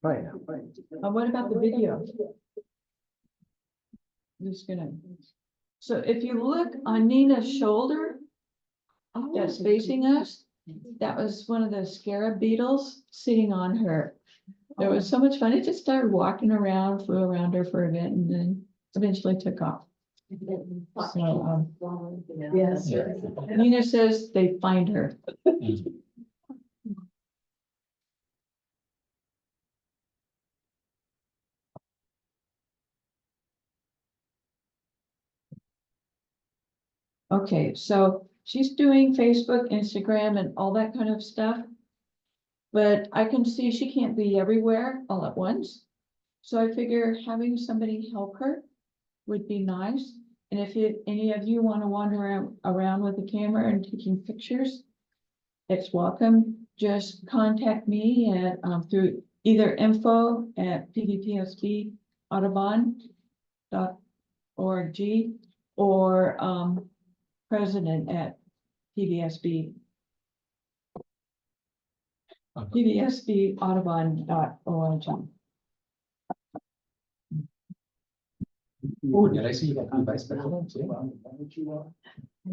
Right. What about the video? I'm just gonna, so if you look on Nina's shoulder, that's facing us, that was one of the scarab beetles sitting on her. It was so much fun. It just started walking around, flew around her for a bit, and then eventually took off. So, yes, Nina says they find her. Okay, so she's doing Facebook, Instagram, and all that kind of stuff. But I can see she can't be everywhere all at once. So I figure having somebody help her would be nice. And if any of you want to wander around with the camera and taking pictures, it's welcome. Just contact me at through either info@pvpsbaudubon.org or president@pvsb. pvsbaudubon.org. Oh, did I see you got vice president too? I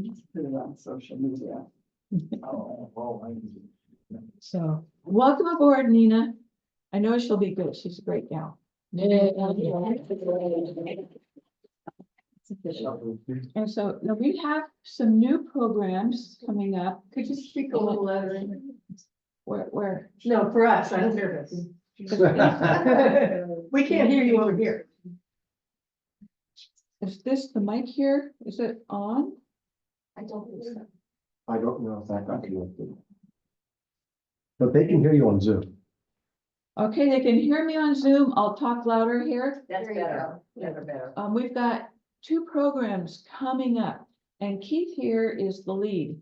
just put it on social media. So, welcome aboard, Nina. I know she'll be good. She's a great gal. And so now we have some new programs coming up. Could you speak a little louder? Where? No, for us, I don't hear this. We can't hear you over here. Is this the mic here? Is it on? I don't think so. I don't know if that got you. But they can hear you on Zoom. Okay, they can hear me on Zoom. I'll talk louder here. That's better. Never better. We've got 2 programs coming up, and Keith here is the lead.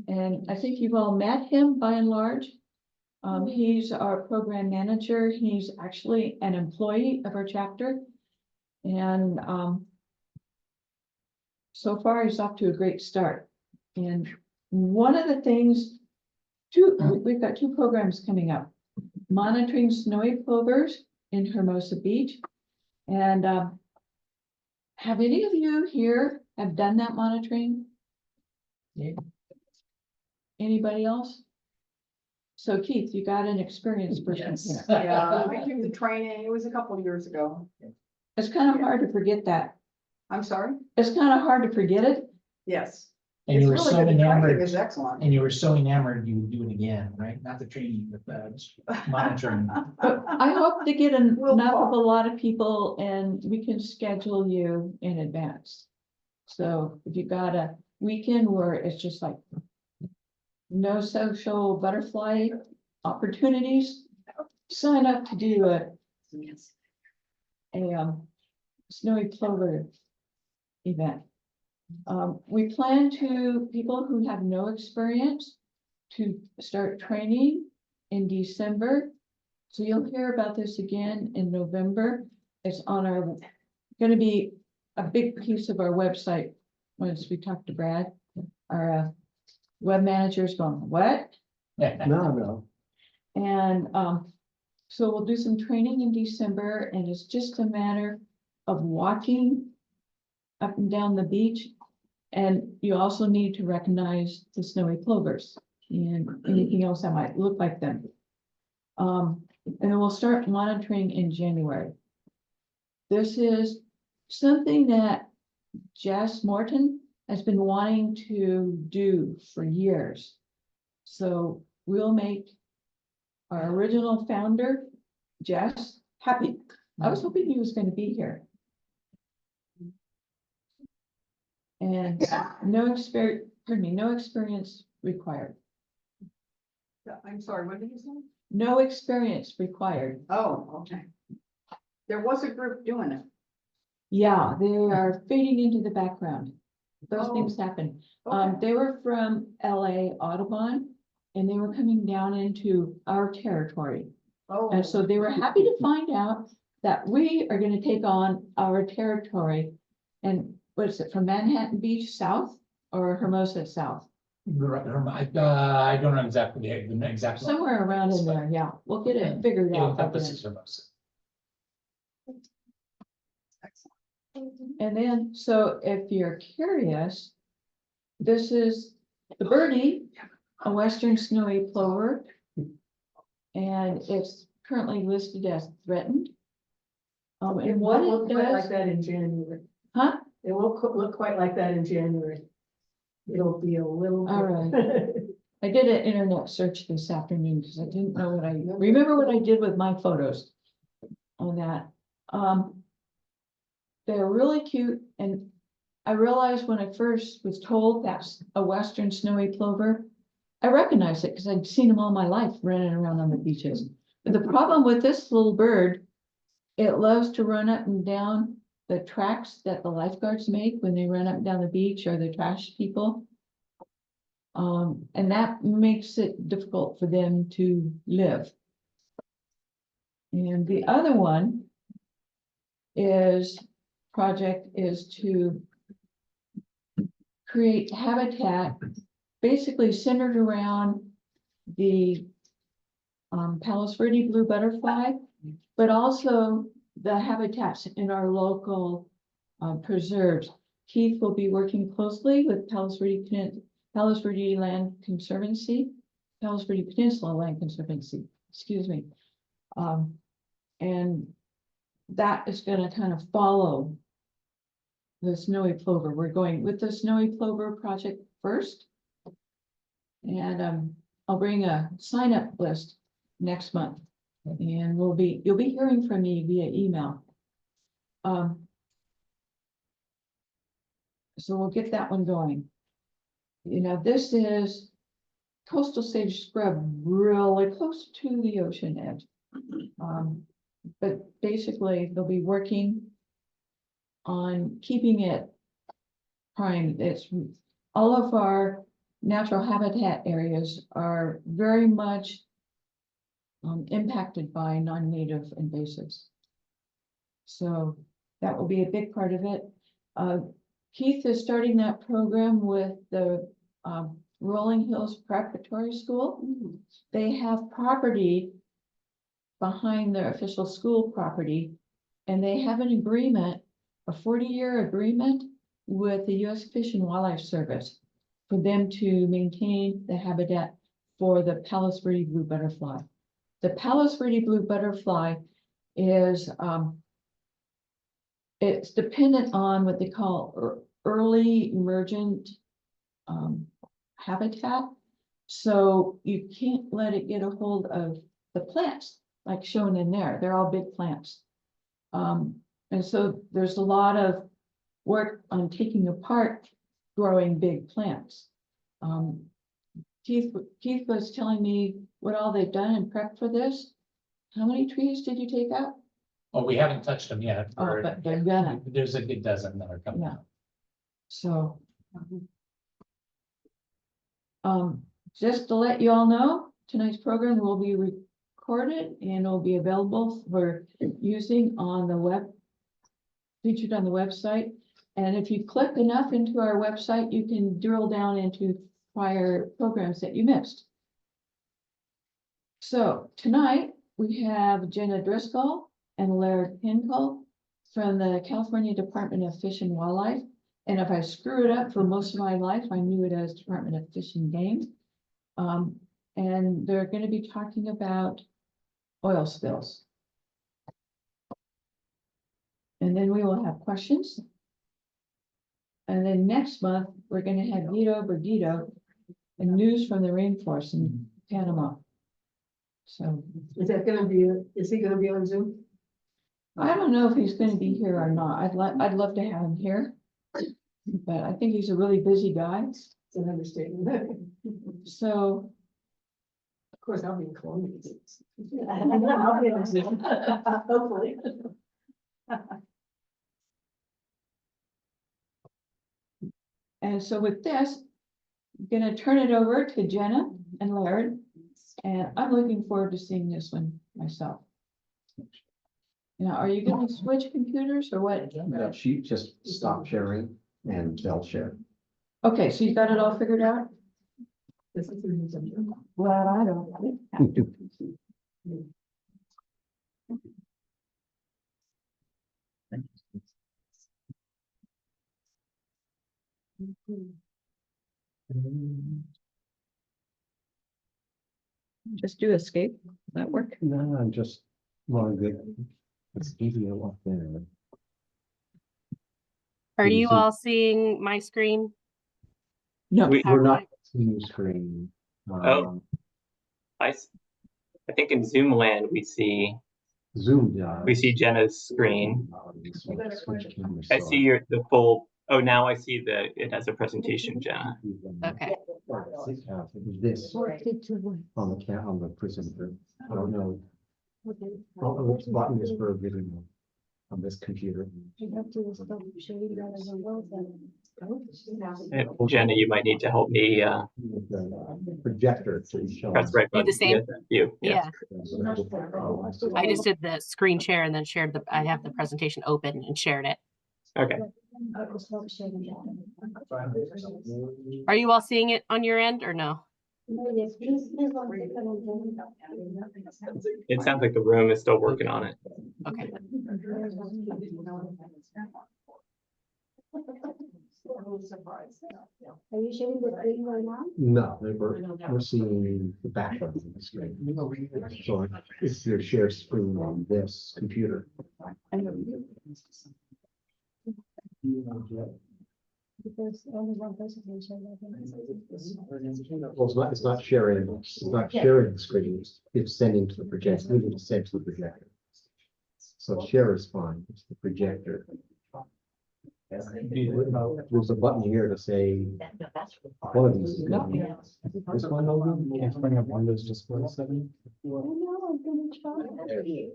And I think you've all met him by and large. He's our program manager. He's actually an employee of our chapter. And so far he's off to a great start. And one of the things, we've got 2 programs coming up. Monitoring snowy plovers in Hermosa Beach. And have any of you here have done that monitoring? Yeah. Anybody else? So Keith, you got an experienced person here. Yeah, I took the training. It was a couple of years ago. It's kind of hard to forget that. I'm sorry? It's kind of hard to forget it. Yes. And you were It's so really good. The training enamored, is excellent. and you were so enamored, you would do it again, right? Not the training, but monitoring. But I hope to get We'll enough of talk. a lot of people and we can schedule you in advance. So if you got a weekend where it's just like no social butterfly opportunities, sign up to do a snowy plover event. We plan to people who have no experience to start training in December. So you'll hear about this again in November. It's on our, going to be a big piece of our website. Once we talk to Brad, our web manager is going, what? No. And so we'll do some training in December, and it's just a matter of walking up and down the beach. And you also need to recognize the snowy plovers and anything else that might look like them. And then we'll start monitoring in January. This is something that Jess Morton has been wanting to do for years. So we'll make our original founder, Jess, happy. I was hoping he was going to be here. And no experience required. I'm sorry, what did you say? No experience required. Oh, okay. There was a group doing it. Yeah, they are fading into the background. Those Oh. things happen. Okay. They were from LA Audubon, and they were coming down into our territory. Oh. And so they were happy to find out that we are going to take on our territory. And what is it, from Manhattan Beach south or Hermosa south? I don't know exactly the exact. Somewhere around in there, yeah, we'll get it figured It out. by then. encompasses Hermosa. And then, so if you're curious, this is the birdie, a western snowy plover. And it's currently listed as threatened. It And what won't it look quite like does, that in January. huh? It won't look quite like that in January. It'll be a little. All I did an internet search this afternoon because I didn't know remember what I did with my photos on that. They're really cute, and I realized when I first was told that's a western snowy plover, I recognized it because I'd seen them all my life running around on the beaches. But the problem with this little bird, it loves to run up and down the tracks that the lifeguards make when they run up and down the beach or the trash people. And that makes it difficult for them to live. And the other one project is to create habitat basically centered around the Palos Verde blue butterfly, but also the habitats in our local preserves. Keith will be working closely with Palos Verde Land Conservancy, Palos Verde Peninsula Land Conservancy, excuse me. And that is going to kind of follow the snowy plover. We're going with the snowy plover project first. And I'll bring a sign up list next month. And you'll be hearing from me via email. So we'll get that one going. You know, this is coastal sage scrub, really close to the ocean edge. But basically they'll be working on keeping it prime. It's all of our natural habitat areas are very much impacted by non-native invasives. So that will be a big part of it. Keith is starting that program with the Rolling Hills Preparatory School. They have property behind their official school property, and they have an agreement, a 40-year agreement with the U.S. Fish and Wildlife Service for them to maintain the habitat for the Palos Verde blue butterfly. The Palos Verde blue butterfly is it's dependent on what they call early emergent habitat. So you can't let it get a hold of the plants like shown in there. They're all big plants. And so there's a lot of work on taking apart growing big plants. Keith was telling me what all they've done in prep for this. How many trees did you take out? Oh, we haven't touched them yet. Oh, but they're gonna. There's a good dozen that are coming Yeah. out. So, just to let you all know, tonight's program will be recorded and will be available for using on the web, featured on the website. And if you click enough into our website, you can drill down into prior programs that you missed. So tonight we have Jenna Driscoll and Laird Hinkle from the California Department of Fish and Wildlife. And if I screw it up for most of my life, I knew it as Department of Fish and Game. And they're going to be talking about oil spills. And then we will have questions. And then next month, we're going to have Guido Berdito and news from the rainforest in Panama. So Is that gonna be, is he gonna be on Zoom? I don't know if he's going to be here or not. I'd love to have him here. But I think he's a really busy guy. It's an understatement. So Of course, I'll be in Columbia. I'll be on Zoom. Hopefully. and so with this, I'm gonna turn it over to Jenna and Laird. And I'm looking forward to seeing this one myself. Now, are you gonna switch computers or what? That sheet just stop sharing and they'll share. Okay, so you got it all figured out? This is in December. Well, I don't have to. Just do escape. Does that work? No, I'm just, well, good. It's easier up there. Are you So- all seeing my screen? No. We're not seeing screen. Oh. I think in Zoom land Zoom. we see Jenna's screen. I see the full. Oh, now I see it has a presentation, Jenna. Okay. This on the prison. I don't know. Which button is for video on this computer? Jenna, you might need to help me The projector to show. press the right Do button. the same? to get that view. Yeah. Oh, I just did the screen share and then shared I have the presentation open and shared it. Okay. Are you all seeing it on your end or no? It sounds like the room is still working on it. Okay. Are you sharing the screen right now? No, we're seeing the back of the screen. So it's your share screen on this computer. Because only one person can share that. Well, it's not sharing, the screen, it's sending to the projector, we need to send to the projector. So share is fine, it's the projector. There's a button here to say, one of these is good. This one over? Can't bring up Windows Display 7. Oh, no, I'm gonna try. Okay.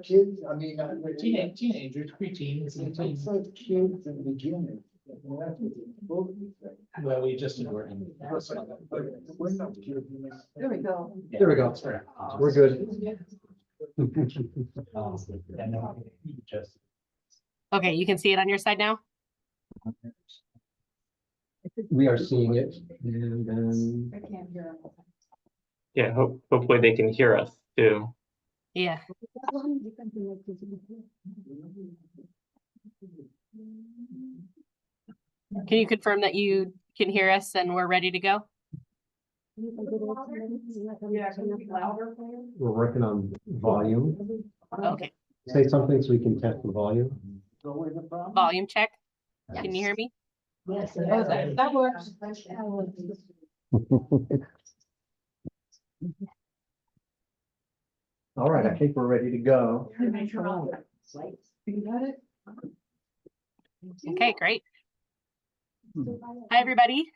Kids, I mean. Teenagers, preteens, and teens. Kids in the beginning. Well, we just ignored him. There we go. There we go, we're good. And then just. Okay, you can see it on your side now? We are seeing it, and then. I can't hear. Yeah. Hopefully they can hear us too. Yeah. Can you confirm that you can hear us and we're ready to go? Yeah, can you be louder, please? We're working on volume. Okay. Say something so we can test the volume. Volume check. Can you hear me? Yes. That works. All right, I think we're ready to go. You got it? Okay, great. Hi, everybody.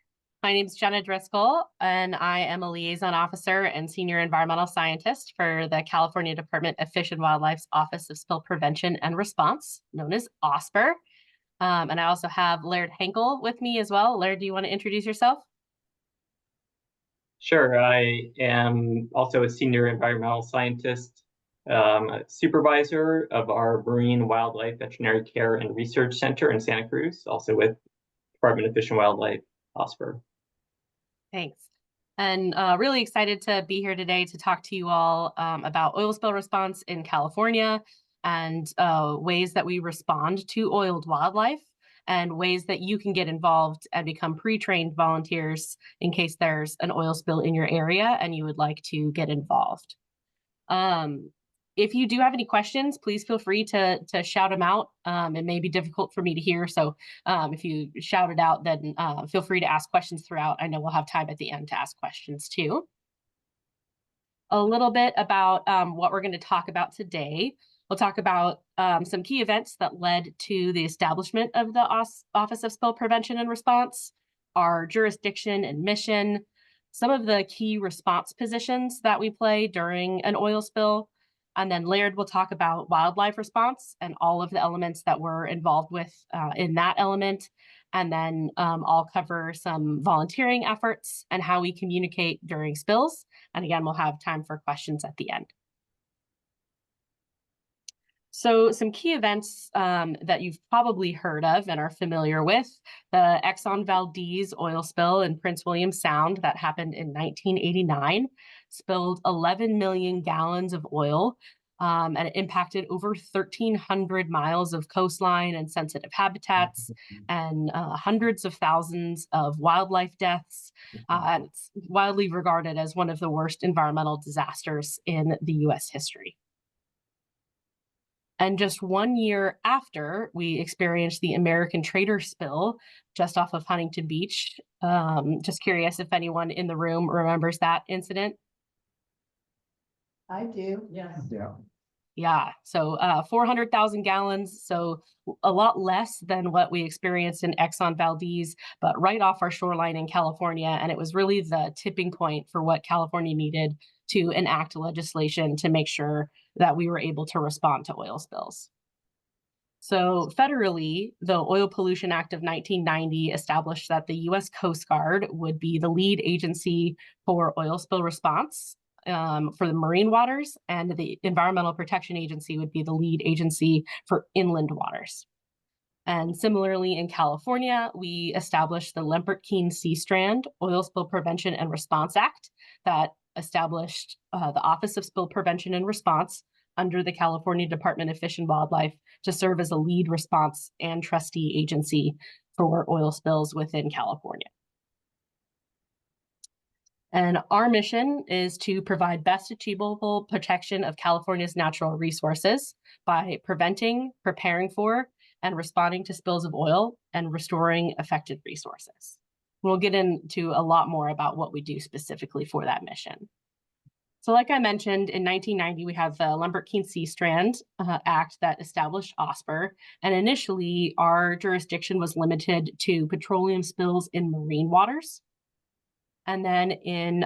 My name is Jenna Driscoll, and I am a liaison officer and senior environmental scientist for the California Department of Fish and Wildlife's Office of Spill Prevention and Response, known as OSPR. And I also have Laird Henkel with me as well. Laird, do you want to introduce yourself? Sure. I am also a senior environmental scientist, supervisor of our Marine Wildlife Veterinary Care and Research Center in Santa Cruz, also with Department of Fish and Wildlife, OSPR. Thanks. And really excited to be here today to talk to you all about oil spill response in California and ways that we respond to oiled wildlife and ways that you can get involved and become pre-trained volunteers in case there's an oil spill in your area and you would like to get involved. If you do have any questions, please feel free to shout them out. It may be difficult for me to hear, so if you shout it out, then feel free to ask questions throughout. I know we'll have time at the end to ask questions too. A little bit about what we're going to talk about today. We'll talk about some key events that led to the establishment of the Office of Spill Prevention and Response, our jurisdiction and mission, some of the key response positions that we play during an oil spill, and then Laird will talk about wildlife response and all of the elements that we're involved with in that element. And then I'll cover some volunteering efforts and how we communicate during spills. And again, we'll have time for questions at the end. So some key events that you've probably heard of and are familiar with, the Exxon Valdez oil spill in Prince William Sound that happened in 1989, spilled 11 million gallons of oil, and it impacted over 1,300 miles of coastline and sensitive habitats, and hundreds of thousands of wildlife deaths. And it's widely regarded as one of the worst environmental disasters in the US history. And just 1 year after we experienced the American trader spill just off of Huntington Beach, just curious if anyone in the room remembers that incident. I do. Yes. Yeah. Yeah, so 400,000 gallons, so a lot less than what we experienced in Exxon Valdez, but right off our shoreline in California. And it was really the tipping point for what California needed to enact legislation to make sure that we were able to respond to oil spills. So federally, the Oil Pollution Act of 1990 established that the US Coast Guard would be the lead agency for oil spill response for the marine waters, and the Environmental Protection Agency would be the lead agency for inland waters. And similarly, in California, we established the Lempert-Keene Sea Strand Oil Spill Prevention and Response Act that established the Office of Spill Prevention and Response under the California Department of Fish and Wildlife to serve as a lead response and trustee agency for oil spills within California. And our mission is to provide best achievable protection of California's natural resources by preventing, preparing for, and responding to spills of oil and restoring affected resources. We'll get into a lot more about what we do specifically for that mission. So like I mentioned, in 1990, we have the Lempert-Keene Sea Strand Act that established OSPR. And initially, our jurisdiction was limited to petroleum spills in marine waters. And then in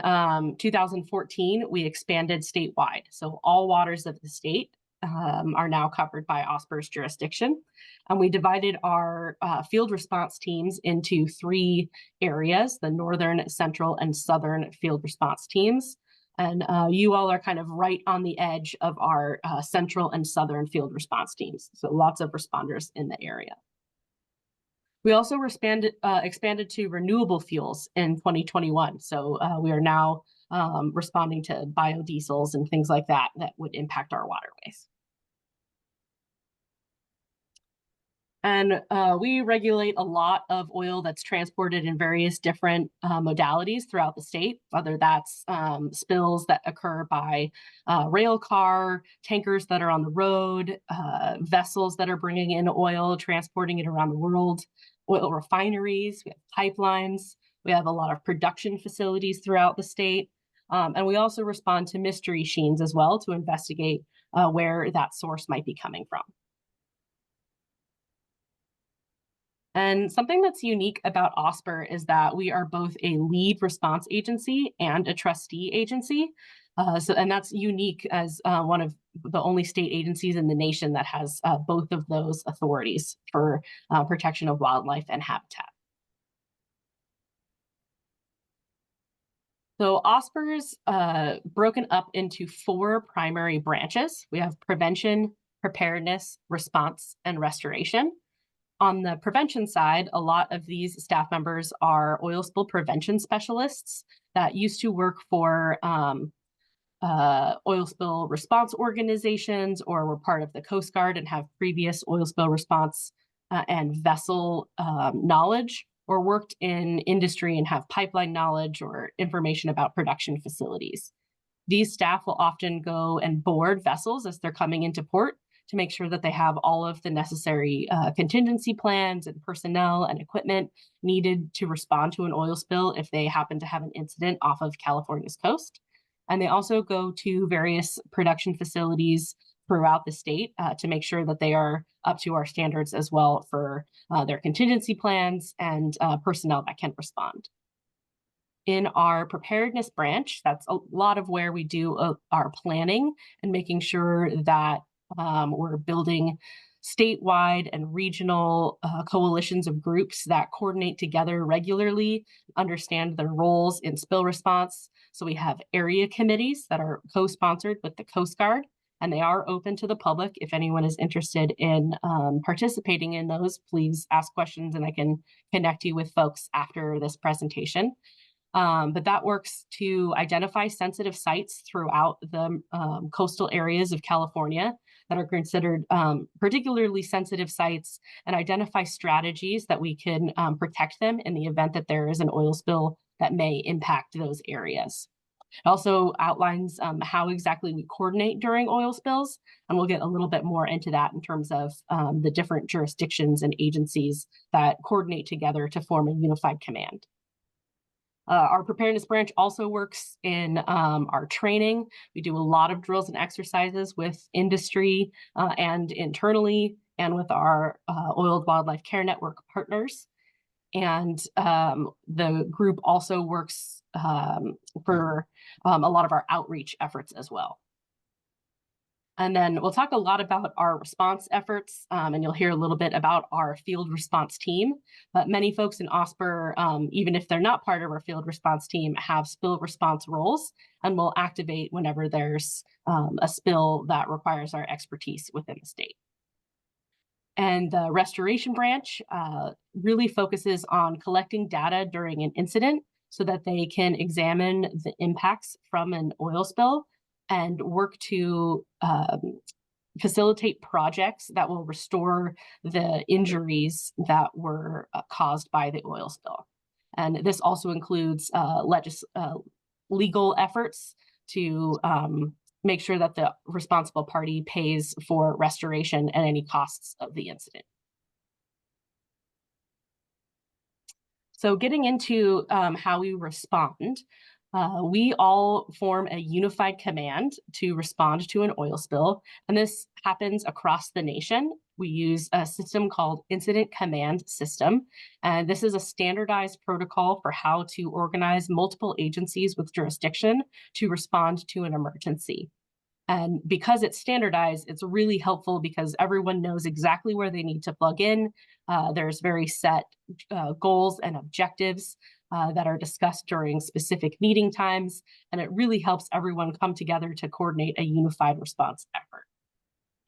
2014, we expanded statewide. So all waters of the state are now covered by OSPR's jurisdiction. And we divided our field response teams into 3 areas: the northern, central, and southern field response teams. And you all are kind of right on the edge of our central and southern field response teams. So lots of responders in the area. We also expanded to renewable fuels in 2021. So we are now responding to biodiesels and things like that that would impact our waterways. And we regulate a lot of oil that's transported in various different modalities throughout the state, whether that's spills that occur by rail car, tankers that are on the road, vessels that are bringing in oil, transporting it around the world, oil refineries, we have pipelines, we have a lot of production facilities throughout the state. And we also respond to mystery sheens as well to investigate where that source might be coming from. And something that's unique about OSPR is that we are both a lead response agency and a trustee agency. And that's unique as one of the only state agencies in the nation that has both of those authorities for protection of wildlife and habitat. So OSPR's broken up into 4 primary branches. We have prevention, preparedness, response, and restoration. On the prevention side, a lot of these staff members are oil spill prevention specialists that used to work for oil spill response organizations, or were part of the Coast Guard and have previous oil spill response and vessel knowledge, or worked in industry and have pipeline knowledge or information about production facilities. These staff will often go and board vessels as they're coming into port to make sure that they have all of the necessary contingency plans and personnel and equipment needed to respond to an oil spill if they happen to have an incident off of California's coast. And they also go to various production facilities throughout the state to make sure that they are up to our standards as well for their contingency plans and personnel that can respond. In our preparedness branch, that's a lot of where we do our planning and making sure that we're building statewide and regional coalitions of groups that coordinate together regularly, understand their roles in spill response. So we have area committees that are co-sponsored with the Coast Guard, and they are open to the public. If anyone is interested in participating in those, please ask questions and I can connect you with folks after this presentation. But that works to identify sensitive sites throughout the coastal areas of California that are considered particularly sensitive sites, and identify strategies that we can protect them in the event that there is an oil spill that may impact those areas. It also outlines how exactly we coordinate during oil spills, and we'll get a little bit more into that in terms of the different jurisdictions and agencies that coordinate together to form a unified command. Our preparedness branch also works in our training. We do a lot of drills and exercises with industry and internally, and with our Oiled Wildlife Care Network partners. And the group also works for a lot of our outreach efforts as well. And then we'll talk a lot about our response efforts, and you'll hear a little bit about our field response team. But many folks in OSPR, even if they're not part of our field response team, have spill response roles and will activate whenever there's a spill that requires our expertise within the state. And the restoration branch really focuses on collecting data during an incident so that they can examine the impacts from an oil spill and work to facilitate projects that will restore the injuries that were caused by the oil spill. And this also includes legal efforts to make sure that the responsible party pays for restoration and any costs of the incident. So getting into how we respond, we all form a unified command to respond to an oil spill, and this happens across the nation. We use a system called Incident Command System, and this is a standardized protocol for how to organize multiple agencies with jurisdiction to respond to an emergency. And because it's standardized, it's really helpful because everyone knows exactly where they need to plug in. There's very set goals and objectives that are discussed during specific meeting times, and it really helps everyone come together to coordinate a unified response effort.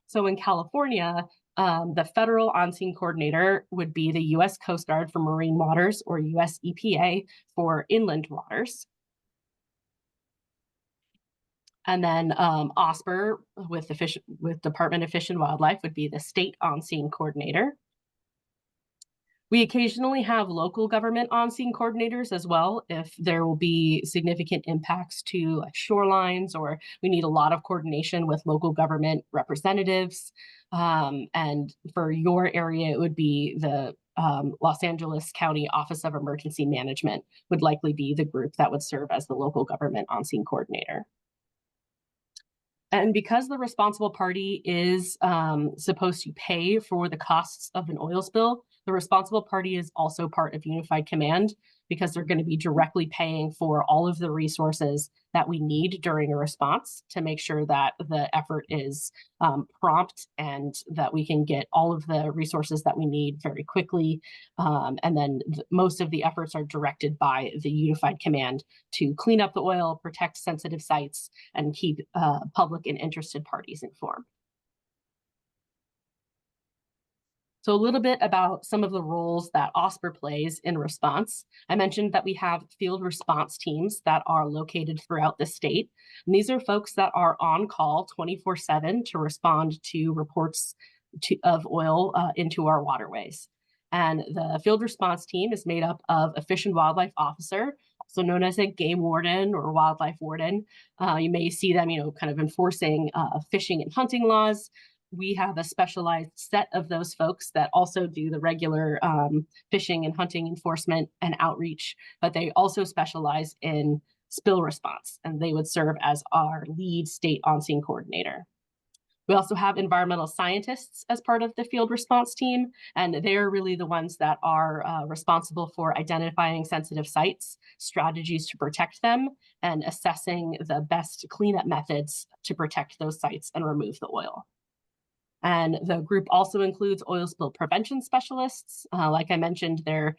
So in California, the federal on-scene coordinator would be the U.S. Coast Guard for Marine Waters, or U.S. EPA for inland waters. And then OSPR with Department of Fish and Wildlife would be the state on-scene coordinator. We occasionally have local government on-scene coordinators as well if there will be significant impacts to shorelines, or we need a lot of coordination with local government representatives. And for your area, it would be the Los Angeles County Office of Emergency Management would likely be the group that would serve as the local government on-scene coordinator. And because the responsible party is supposed to pay for the costs of an oil spill, the responsible party is also part of Unified Command because they're going to be directly paying for all of the resources that we need during a response to make sure that the effort is prompt and that we can get all of the resources that we need very quickly. And then most of the efforts are directed by the Unified Command to clean up the oil, protect sensitive sites, and keep public and interested parties informed. So a little bit about some of the roles that OSPR plays in response. I mentioned that we have field response teams that are located throughout the state. And these are folks that are on call 24/7 to respond to reports of oil into our waterways. And the field response team is made up of a fish and wildlife officer, also known as a game warden or wildlife warden. You may see them, kind of enforcing fishing and hunting laws. We have a specialized set of those folks that also do the regular fishing and hunting enforcement and outreach, but they also specialize in spill response, and they would serve as our lead state on-scene coordinator. We also have environmental scientists as part of the field response team, and they're really the ones that are responsible for identifying sensitive sites, strategies to protect them, and assessing the best cleanup methods to protect those sites and remove the oil. And the group also includes oil spill prevention specialists. Like I mentioned, they're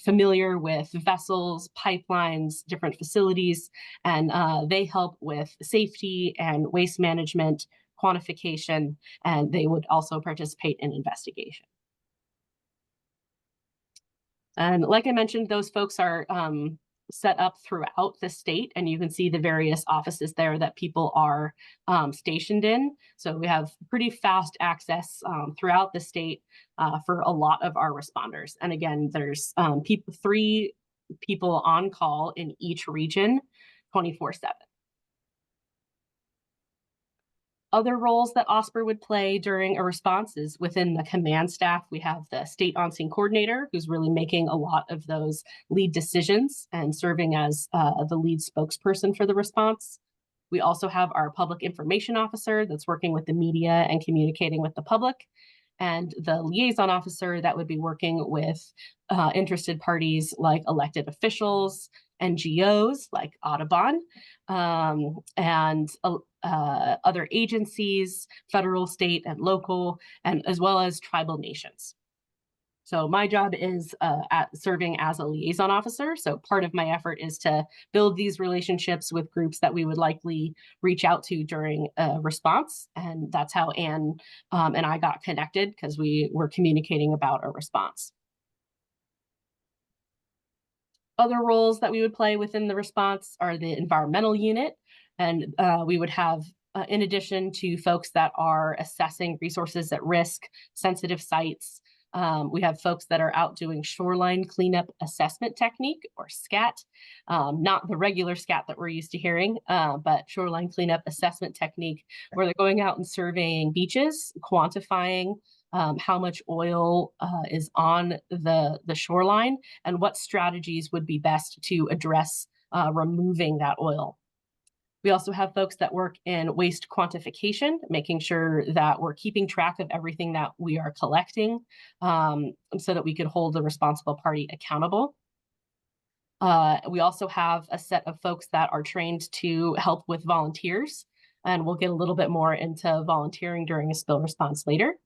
familiar with vessels, pipelines, different facilities, and they help with safety and waste management, quantification, and they would also participate in investigation. And like I mentioned, those folks are set up throughout the state, and you can see the various offices there that people are stationed in. So we have pretty fast access throughout the state for a lot of our responders. And again, there's 3 people on call in each region 24/7. Other roles that OSPR would play during a response is within the command staff. We have the state on-scene coordinator, who's really making a lot of those lead decisions and serving as the lead spokesperson for the response. We also have our public information officer that's working with the media and communicating with the public, and the liaison officer that would be working with interested parties like elected officials, NGOs like Audubon, and other agencies, federal, state, and local, and as well as tribal nations. So my job is serving as a liaison officer. So part of my effort is to build these relationships with groups that we would likely reach out to during a response. And that's how Anne and I got connected, because we were communicating about a response. Other roles that we would play within the response are the environmental unit. And we would have, in addition to folks that are assessing resources at risk, sensitive sites, we have folks that are out doing shoreline cleanup assessment technique, or SCAT, not the regular SCAT that we're used to hearing, but shoreline cleanup assessment technique, where they're going out and surveying beaches, quantifying how much oil is on the shoreline, and what strategies would be best to address removing that oil. We also have folks that work in waste quantification, making sure that we're keeping track of everything that we are collecting, so that we could hold the responsible party accountable. We also have a set of folks that are trained to help with volunteers, and we'll get a little bit more into volunteering during a spill response later.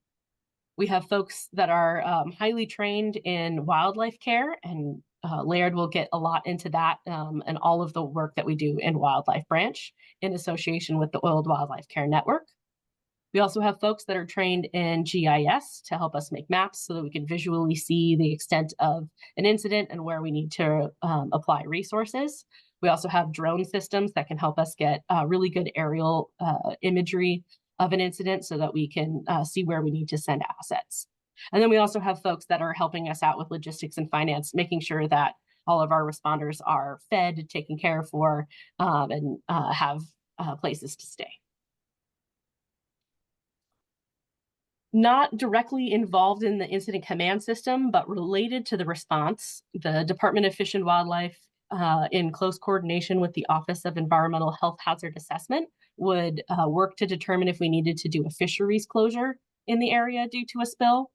We have folks that are highly trained in wildlife care, and Laird will get a lot into that and all of the work that we do in Wildlife Branch in association with the Oiled Wildlife Care Network. We also have folks that are trained in GIS to help us make maps so that we can visually see the extent of an incident and where we need to apply resources. We also have drone systems that can help us get really good aerial imagery of an incident so that we can see where we need to send assets. And then we also have folks that are helping us out with logistics and finance, making sure that all of our responders are fed, taken care of for, and have places to stay. Not directly involved in the incident command system, but related to the response, the Department of Fish and Wildlife, in close coordination with the Office of Environmental Health Hazard Assessment, would work to determine if we needed to do a fisheries closure in the area due to a spill.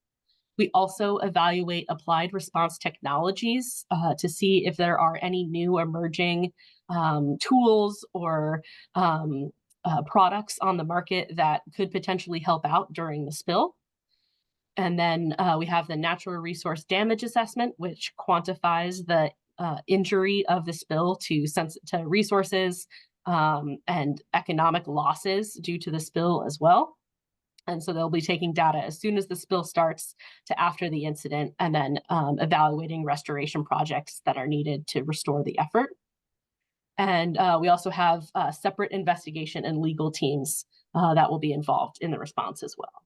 We also evaluate applied response technologies to see if there are any new emerging tools or products on the market that could potentially help out during the spill. And then we have the natural resource damage assessment, which quantifies the injury of the spill to resources and economic losses due to the spill as well. And so they'll be taking data as soon as the spill starts to after the incident, and then evaluating restoration projects that are needed to restore the effort. And we also have separate investigation and legal teams that will be involved in the response as well.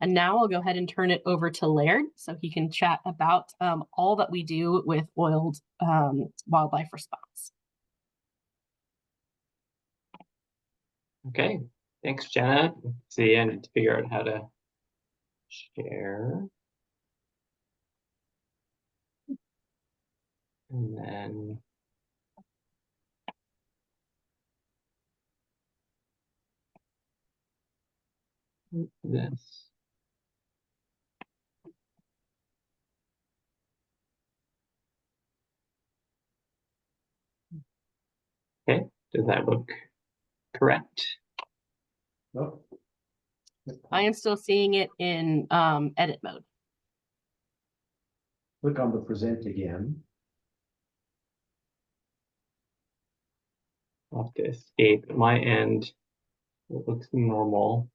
And now I'll go ahead and turn it over to Laird so he can chat about all that we do with oiled wildlife response. Okay, thanks, Jenna. Let's see, I need to figure out how to share. And then this. Okay, does that look correct? Oh. I am still seeing it in edit mode. Click on the present again. I'll have to escape. At my end, it looks normal.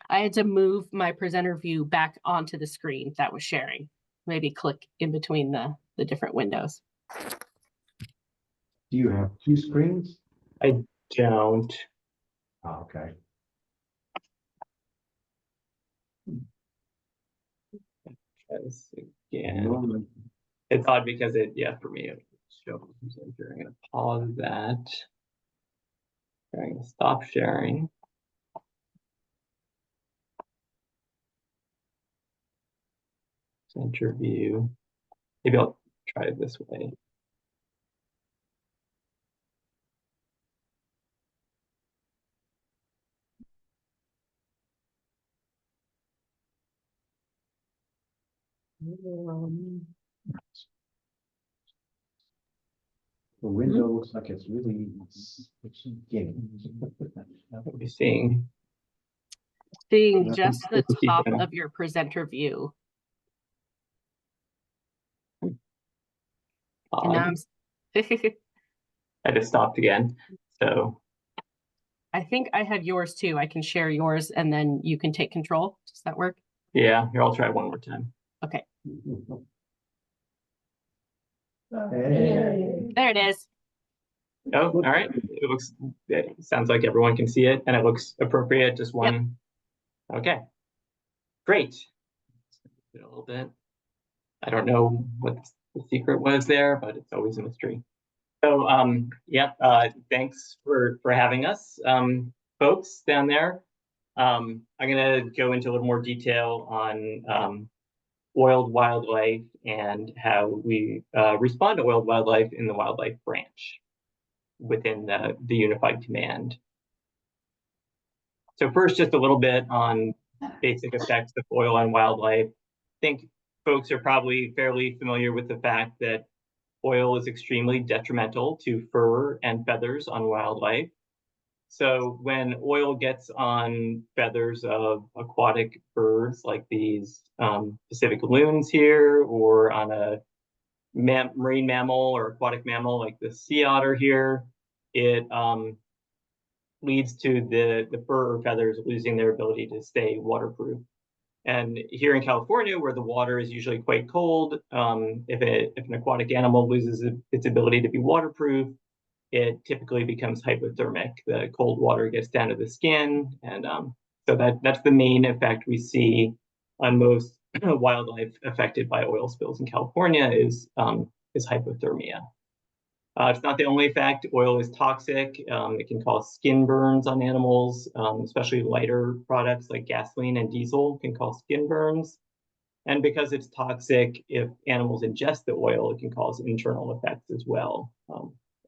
I had to move my presenter view back onto the screen that was sharing. Maybe click in between the different windows. Do you have two screens? I don't. Oh, okay. Try this again. Normally, It's odd because for me, it shows presenter. I'm going to pause that. I'm going to stop sharing. Center view. Maybe I'll try it this way. the window looks like it's really, it's getting. What are we seeing? Seeing just the Let's see top here. of your presenter view. And now Odd. I'm I just stopped again. So I think I have yours too. I can share yours and then you can take control. Does that work? yeah, here I'll try one more time. Okay, Hey. there it is. Oh, all right. It sounds like everyone can see it and it looks appropriate. Just one. Okay, great. A little bit. I don't know what the secret was there, but it's always a mystery. So, thanks for having us, folks down there. I'm going to go into a little more detail on oiled wildlife and how we respond to oiled wildlife in the wildlife branch within the Unified Command. So first, just a little bit on basic effects of oil on wildlife. I think folks are probably fairly familiar with the fact that oil is extremely detrimental to fur and feathers on wildlife. So when oil gets on feathers of aquatic birds like these Pacific loons here, or on a marine mammal or aquatic mammal like the sea otter here, it leads to the fur or feathers losing their ability to stay waterproof. And here in California, where the water is usually quite cold, if an aquatic animal loses its ability to be waterproof, it typically becomes hypothermic. The cold water gets down to the skin, and so that's the main effect we see on most wildlife affected by oil spills in California is hypothermia. It's not the only effect. Oil is toxic. It can cause skin burns on animals, especially lighter products like gasoline and diesel can cause skin burns. And because it's toxic, if animals ingest the oil, it can cause internal effects as well.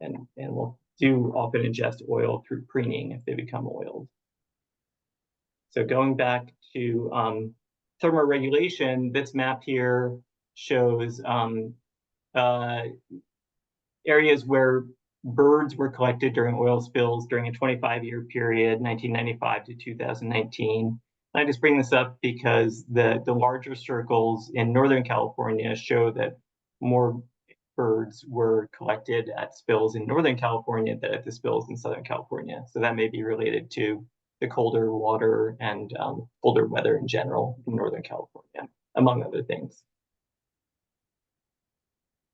And animals do often ingest oil through preening if they become oiled. So going back to thermoregulation, this map here shows areas where birds were collected during oil spills during a 25-year period, 1995 to 2019. I just bring this up because the larger circles in Northern California show that more birds were collected at spills in Northern California than at the spills in Southern California. So that may be related to the colder water and colder weather in general in Northern California, among other things.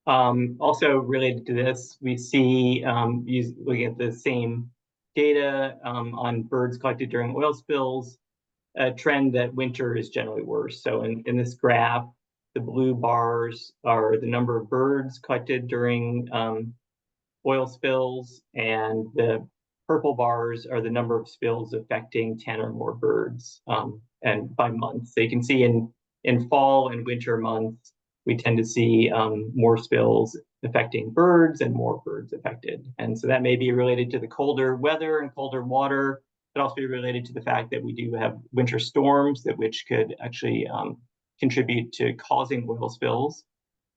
Also related to this, we see, looking at the same data on birds collected during oil spills, a trend that winter is generally worse. So in this graph, the blue bars are the number of birds collected during oil spills, and the purple bars are the number of spills affecting 10 or more birds, and by month. So you can see in fall and winter months, we tend to see more spills affecting birds and more birds affected. And so that may be related to the colder weather and colder water, but also be related to the fact that we do have winter storms which could actually contribute to causing oil spills.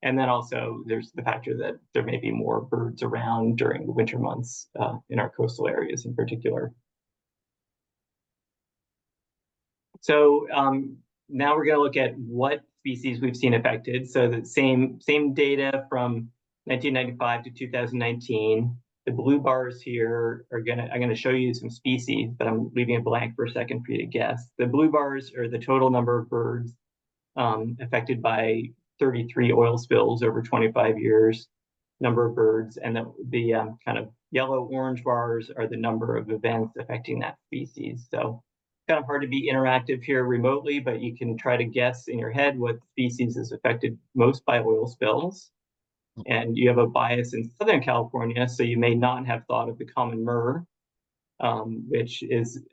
And then also there's the factor that there may be more birds around during the winter months in our coastal areas in particular. So now we're going to look at what species we've seen affected. So the same data from 1995 to 2019. The blue bars here I'm gonna show you some species, but I'm leaving it blank for a second for you to guess. The blue bars are the total number of birds affected by 33 oil spills over 25 years, number of birds, and the kind of yellow-orange bars are the number of events affecting that species. So kind of hard to be interactive here remotely, but you can try to guess in your head what species is affected most by oil spills. And you have a bias in Southern California, so you may not have thought of the common myrrh, which is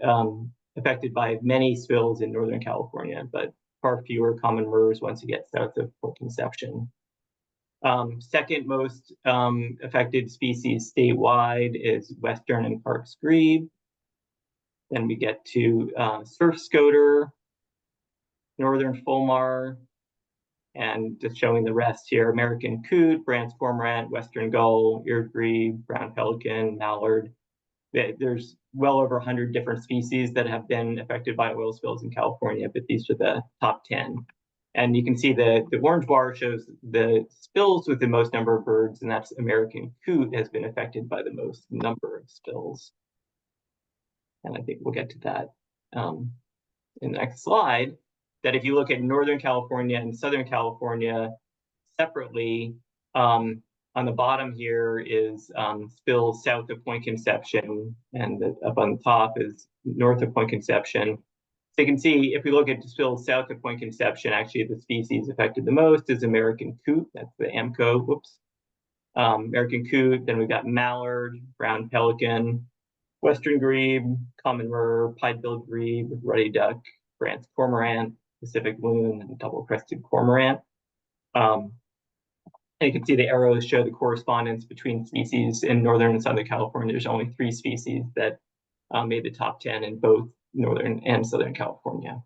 affected by many spills in Northern California, but far fewer common myrrhs once you get south of Port Conception. Second most affected species statewide is Western and Park's grebe. Then we get to surf scoter, Northern fulmar, and just showing the rest here: American coot, Brandt's cormorant, Western gull, eared grebe, brown pelican, mallard. There's well over 100 different species that have been affected by oil spills in California, but these are the top 10. And you can see the orange bar shows the spills with the most number of birds, and that's American coot has been affected by the most number of spills. And I think we'll get to that in the next slide, that if you look at Northern California and Southern California separately, on the bottom here is spills south of Point Conception, and up on the top is north of Point Conception. So you can see, if we look at spills south of Point Conception, actually the species affected the most is American coot. That's the AMCO, whoops. American coot, then we've got mallard, brown pelican, Western grebe, common myrrh, pied-billed grebe, ruddy duck, Brandt's cormorant, Pacific loon, and double-crested cormorant. And you can see the arrows show the correspondence between species in Northern and Southern California. There's only 3 species that made the top 10 in both Northern and Southern California.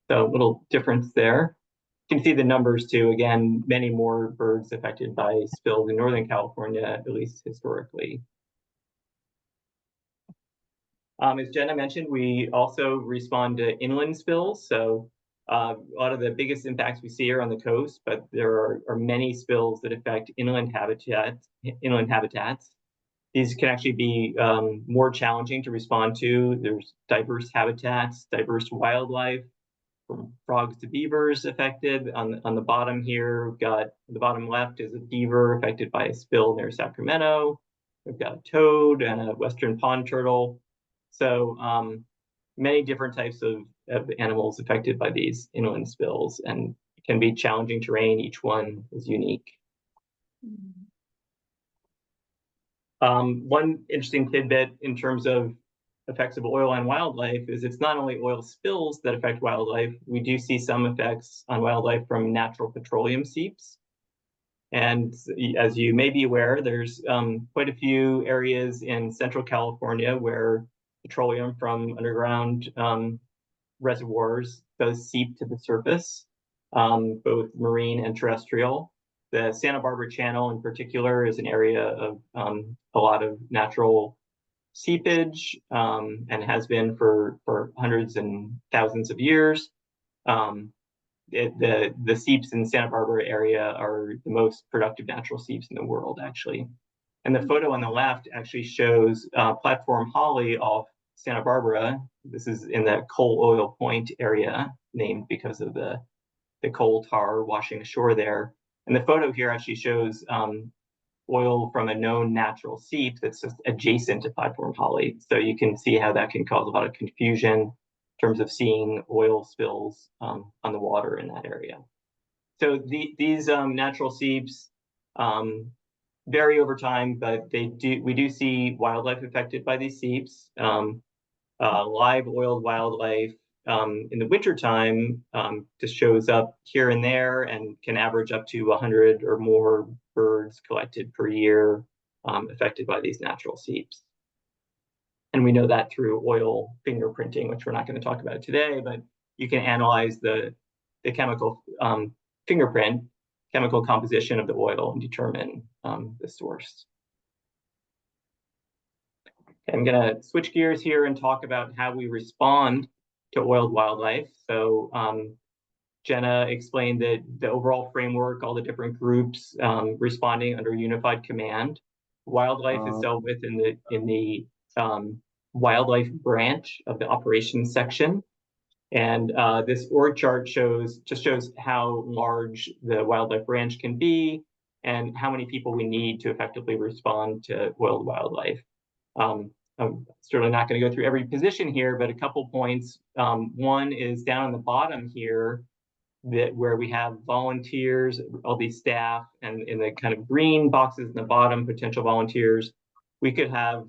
So a little difference there. You can see the numbers too. Again, many more birds affected by spills in Northern California, at least historically. As Jenna mentioned, we also respond to inland spills. So a lot of the biggest impacts we see are on the coast, but there are many spills that affect inland habitats. These can actually be more challenging to respond to. There's diverse habitats, diverse wildlife, from frogs to beavers affected. On the bottom here, we've got the bottom left is a beaver affected by a spill near Sacramento. We've got a toad and a western pond turtle. So many different types of animals affected by these inland spills, and it can be challenging terrain. Each one is unique. One interesting tidbit in terms of effects of oil on wildlife is it's not only oil spills that affect wildlife. We do see some effects on wildlife from natural petroleum seeps. And as you may be aware, there's quite a few areas in Central California where petroleum from underground reservoirs does seep to the surface, both marine and terrestrial. The Santa Barbara Channel in particular is an area of a lot of natural seepage, and has been for hundreds and thousands of years. The seeps in the Santa Barbara area are the most productive natural seeps in the world, actually. And the photo on the left actually shows platform holly off Santa Barbara. This is in the Coal Oil Point area, named because of the coal tar washing ashore there. And the photo here actually shows oil from a known natural seep that's just adjacent to platform holly. So you can see how that can cause a lot of confusion in terms of seeing oil spills on the water in that area. So these natural seeps vary over time, but we do see wildlife affected by these seeps. Live oiled wildlife in the wintertime just shows up here and there and can average up to 100 or more birds collected per year affected by these natural seeps. And we know that through oil fingerprinting, which we're not going to talk about today, but you can analyze the chemical fingerprint, chemical composition of the oil, and determine the source. I'm going to switch gears here and talk about how we respond to oiled wildlife. So Jenna explained that the overall framework, all the different groups responding under unified command. Wildlife is dealt with in the wildlife branch of the operations section. And this org chart just shows how large the wildlife branch can be and how many people we need to effectively respond to oiled wildlife. I'm certainly not going to go through every position here, but a couple points. One is down on the bottom here, where we have volunteers, all these staff, and in the kind of green boxes in the bottom, potential volunteers. We could have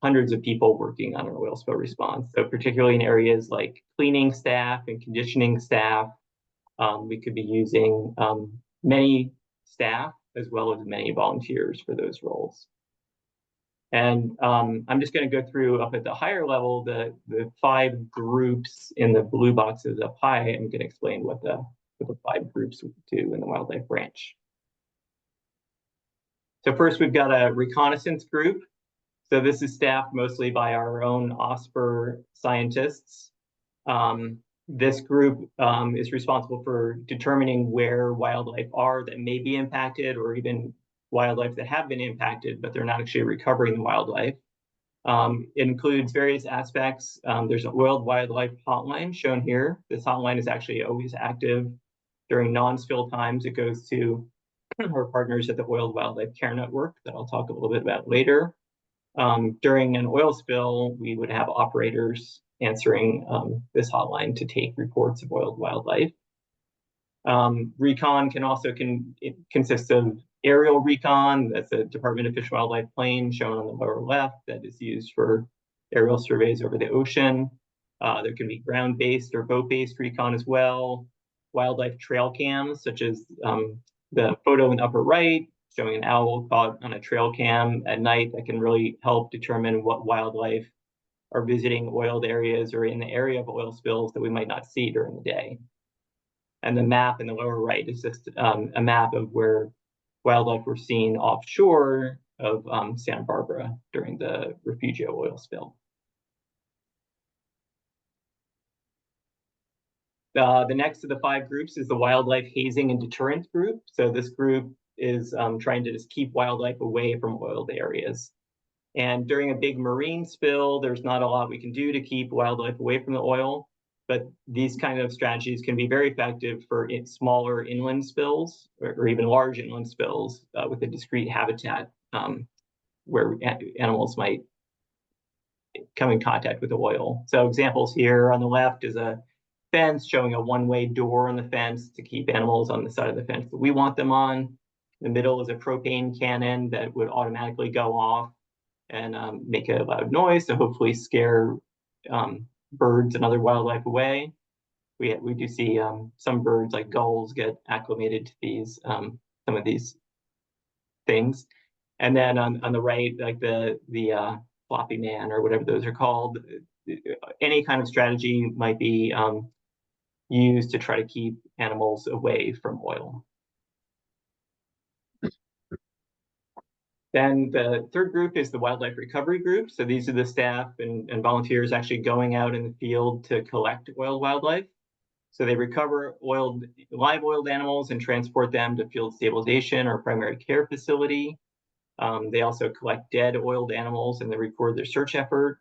hundreds of people working on an oil spill response. So particularly in areas like cleaning staff and conditioning staff, we could be using many staff as well as many volunteers for those roles. And I'm just going to go through up at the higher level, the 5 groups in the blue boxes up high. I'm going to explain what the 5 groups do in the wildlife branch. So first, we've got a reconnaissance group. So this is staffed mostly by our own OSPR scientists. This group is responsible for determining where wildlife are that may be impacted, or even wildlife that have been impacted, but they're not actually recovering the wildlife. It includes various aspects. There's an oiled wildlife hotline shown here. This hotline is actually always active. During non-spill times, it goes to our partners at the Oiled Wildlife Care Network that I'll talk a little bit about later. During an oil spill, we would have operators answering this hotline to take reports of oiled wildlife. Recon can also consist of aerial recon. That's a Department of Fish and Wildlife plane shown on the lower left that is used for aerial surveys over the ocean. There can be ground-based or boat-based recon as well. Wildlife trail cams, such as the photo in the upper right, showing an owl caught on a trail cam at night, that can really help determine what wildlife are visiting oiled areas or in the area of oil spills that we might not see during the day. And the map in the lower right is just a map of where wildlife were seen offshore of Santa Barbara during the Refugio oil spill. The next of the 5 groups is the wildlife hazing and deterrence group. So this group is trying to just keep wildlife away from oiled areas. And during a big marine spill, there's not a lot we can do to keep wildlife away from the oil, but these kind of strategies can be very effective for smaller inland spills or even large inland spills with a discrete habitat where animals might come in contact with the oil. So examples here on the left is a fence showing a one-way door on the fence to keep animals on the side of the fence that we want them on. In the middle is a propane cannon that would automatically go off and make a loud noise to hopefully scare birds and other wildlife away. We do see some birds like gulls get acclimated to these some of these things. And then on the right, like the floppy man or whatever those are called, any kind of strategy might be used to try to keep animals away from oil. Then the third group is the wildlife recovery group. So these are the staff and volunteers actually going out in the field to collect oiled wildlife. So they recover live oiled animals and transport them to field stabilization or primary care facility. They also collect dead oiled animals and they record their search effort.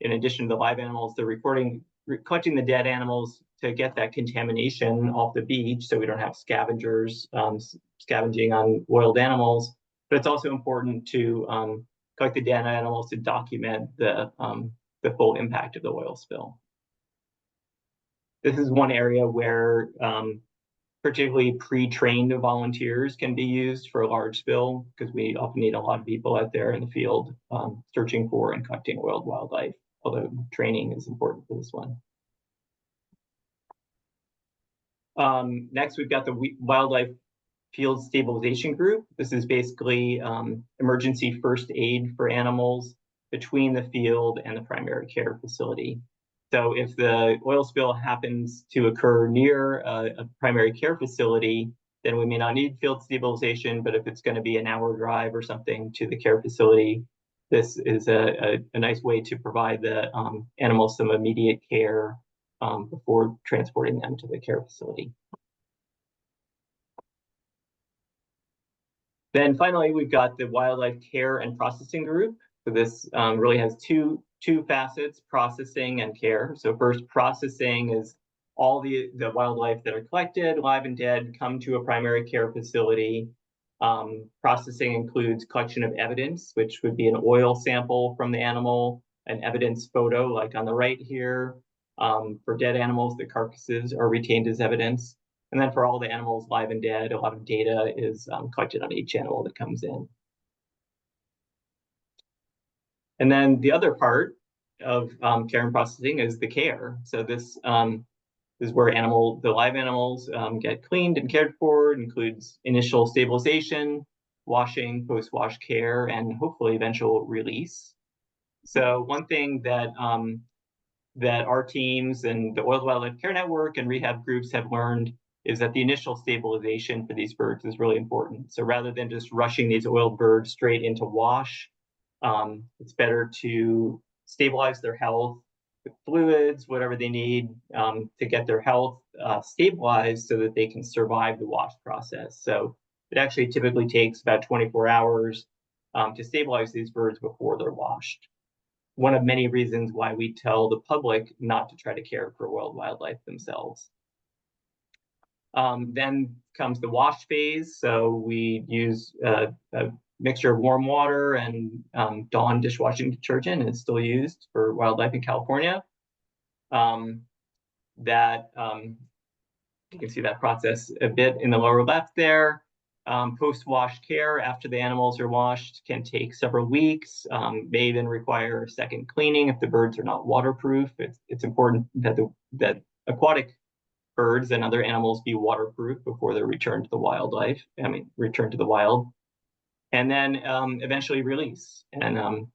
In addition to the live animals, they're collecting the dead animals to get that contamination off the beach so we don't have scavengers scavenging on oiled animals. But it's also important to collect the dead animals to document the full impact of the oil spill. This is one area where particularly pre-trained volunteers can be used for a large spill because we often need a lot of people out there in the field searching for and collecting oiled wildlife, although training is important for this one. Next, we've got the wildlife field stabilization group. This is basically emergency first aid for animals between the field and the primary care facility. So if the oil spill happens to occur near a primary care facility, then we may not need field stabilization, but if it's going to be an hour drive or something to the care facility, this is a nice way to provide the animals some immediate care before transporting them to the care facility. Then finally, we've got the wildlife care and processing group. So this really has two facets, processing and care. So first, processing is all the wildlife that are collected, live and dead, come to a primary care facility. Processing includes collection of evidence, which would be an oil sample from the animal, an evidence photo like on the right here. For dead animals, the carcasses are retained as evidence. And then for all the animals, live and dead, a lot of data is collected on each animal that comes in. And then the other part of care and processing is the care. So this is where the live animals get cleaned and cared for. It includes initial stabilization, washing, post-wash care, and hopefully eventual release. So one thing that that our teams and the Oiled Wildlife Care Network and rehab groups have learned is that the initial stabilization for these birds is really important. So rather than just rushing these oiled birds straight into wash, it's better to stabilize their health with fluids, whatever they need to get their health stabilized so that they can survive the wash process. So it actually typically takes about 24 hours to stabilize these birds before they're washed. One of many reasons why we tell the public not to try to care for wild wildlife themselves. Then comes the wash phase. So we use a mixture of warm water and Dawn dishwashing detergent is still used for wildlife in California. You can see that process a bit in the lower left there. Post-wash care after the animals are washed can take several weeks, may even require a second cleaning if the birds are not waterproof. It's important that that aquatic birds and other animals be waterproof before they're returned to the wild. And then eventually release. And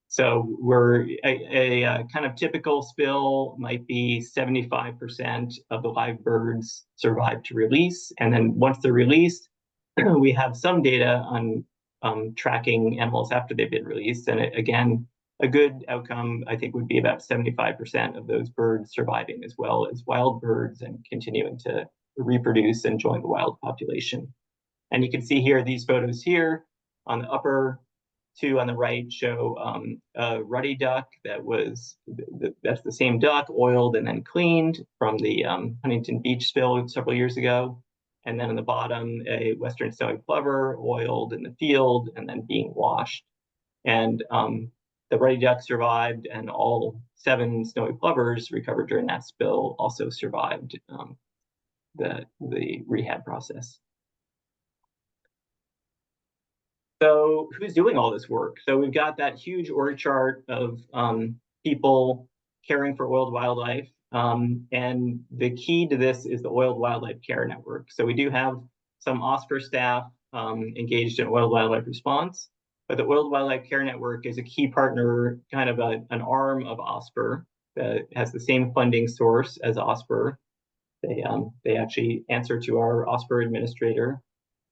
so we're a kind of typical spill might be 75% of the live birds survive to release. And then once they're released, we have some data on tracking animals after they've been released. And again, a good outcome, I think, would be about 75% of those birds surviving as well as wild birds and continuing to reproduce and join the wild population. And you can see here, these photos here on the upper two on the right show a ruddy duck that's the same duck, oiled and then cleaned from the Huntington Beach spill several years ago. And then on the bottom, a western snowy plover, oiled in the field and then being washed. And the ruddy duck survived, and all 7 snowy plovers recovered during that spill also survived the rehab process. So who's doing all this work? So we've got that huge org chart of people caring for oiled wildlife. And the key to this is the Oiled Wildlife Care Network. So we do have some OSPR staff engaged in oiled wildlife response, but the Oiled Wildlife Care Network is a key partner, kind of an arm of OSPR that has the same funding source as OSPR. They actually answer to our OSPR administrator.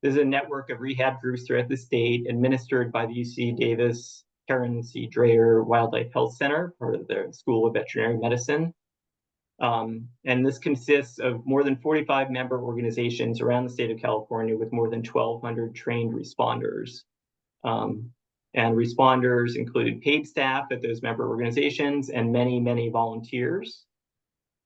There's a network of rehab groups throughout the state administered by the UC Davis Karen C. Dreyer Wildlife Health Center, part of the School of Veterinary Medicine. And this consists of more than 45 member organizations around the state of California with more than 1,200 trained responders. And responders include paid staff at those member organizations and many, many volunteers.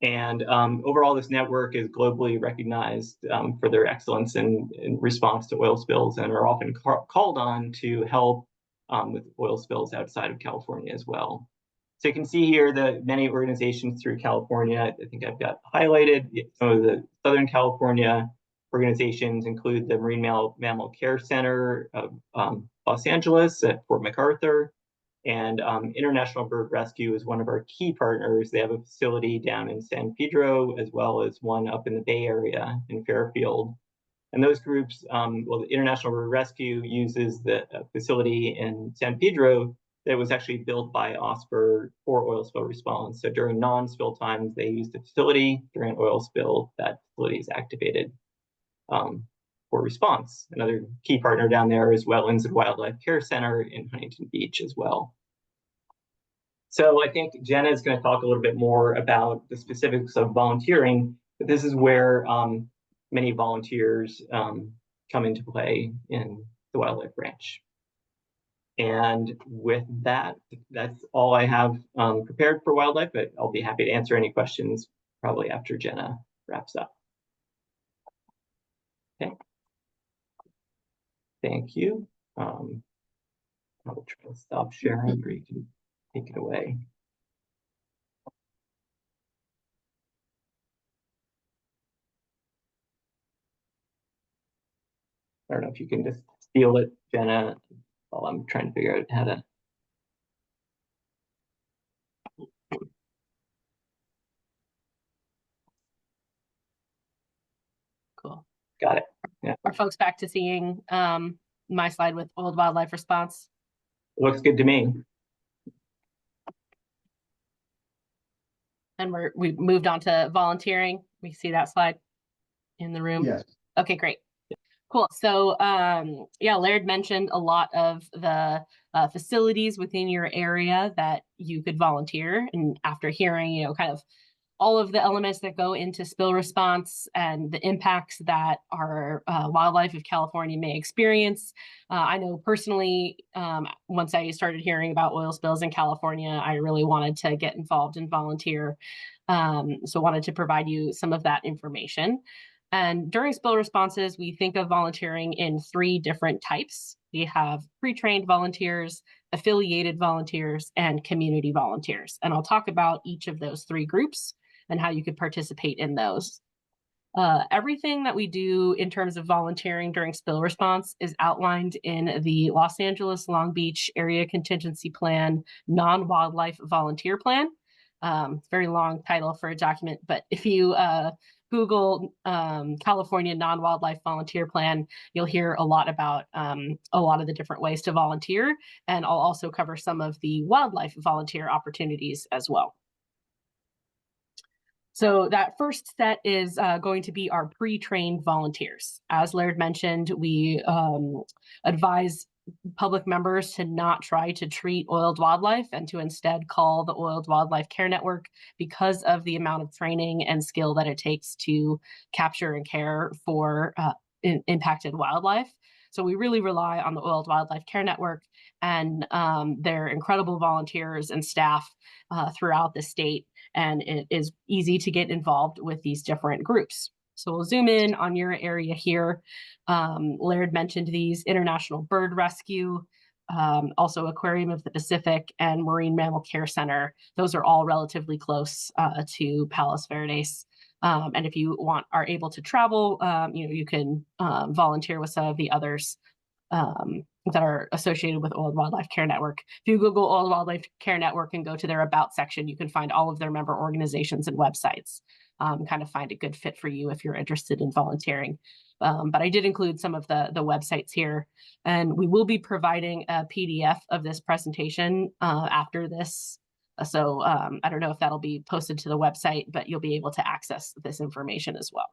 And overall, this network is globally recognized for their excellence in response to oil spills and are often called on to help with oil spills outside of California as well. So you can see here that many organizations through California, I think I've got highlighted. Some of the Southern California organizations include the Marine Mammal Care Center of Los Angeles at Fort MacArthur. And International Bird Rescue is one of our key partners. They have a facility down in San Pedro, as well as one up in the Bay Area in Fairfield. And those groups, well, the International Bird Rescue uses the facility in San Pedro that was actually built by OSPR for oil spill response. So during non-spill times, they use the facility. During oil spill, that facility is activated for response. Another key partner down there is Wetlands and Wildlife Care Center in Huntington Beach as well. So I think Jenna is going to talk a little bit more about the specifics of volunteering, but this is where many volunteers come into play in the wildlife branch. And with that, that's all I have prepared for wildlife, but I'll be happy to answer any questions probably after Jenna wraps up. Okay. Thank you. I'll try to stop sharing or you can take it away. I don't know if you can just steal it, Jenna, while I'm trying to figure out how to. Cool. Got it. Yeah, Are folks back to seeing my slide with oiled wildlife response? looks good to me. And we've moved on to volunteering. We see that slide in the room. Yes. Okay, great. Cool. So yeah, Laird mentioned a lot of the facilities within your area that you could volunteer. And after hearing, you know, kind of all of the elements that go into spill response and the impacts that our wildlife of California may experience. I know personally, once I started hearing about oil spills in California, I really wanted to get involved and volunteer. So wanted to provide you some of that information. And during spill responses, we think of volunteering in 3 different types. We have pre-trained volunteers, affiliated volunteers, and community volunteers. And I'll talk about each of those 3 groups and how you could participate in those. Everything that we do in terms of volunteering during spill response is outlined in the Los Angeles Long Beach Area Contingency Plan Non-Wildlife Volunteer Plan. Very long title for a document, but if you Google California Non-Wildlife Volunteer Plan, you'll hear a lot about a lot of the different ways to volunteer, and I'll also cover some of the wildlife volunteer opportunities as well. So that first set is going to be our pre-trained volunteers. As Laird mentioned, we advise public members to not try to treat oiled wildlife and to instead call the Oiled Wildlife Care Network because of the amount of training and skill that it takes to capture and care for impacted wildlife. So we really rely on the Oiled Wildlife Care Network and their incredible volunteers and staff throughout the state. And it is easy to get involved with these different groups. So we'll zoom in on your area here. Laird mentioned these: International Bird Rescue, also Aquarium of the Pacific, and Marine Mammal Care Center. Those are all relatively close to Palos Verdes. And if you are able to travel, you can volunteer with some of the others that are associated with Oiled Wildlife Care Network. If you Google Oiled Wildlife Care Network and go to their About section, you can find all of their member organizations and websites. Kind of find a good fit for you if you're interested in volunteering. But I did include some of the websites here, and we will be providing a PDF of this presentation after this. So I don't know if that'll be posted to the website, but you'll be able to access this information as well.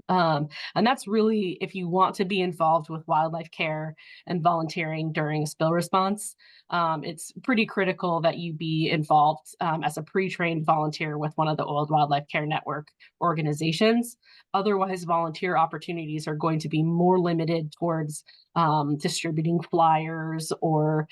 And that's really, if you want to be involved with wildlife care and volunteering during a spill response, it's pretty critical that you be involved as a pre-trained volunteer with one of the Oiled Wildlife Care Network organizations. Otherwise, volunteer opportunities are going to be more limited towards distributing flyers or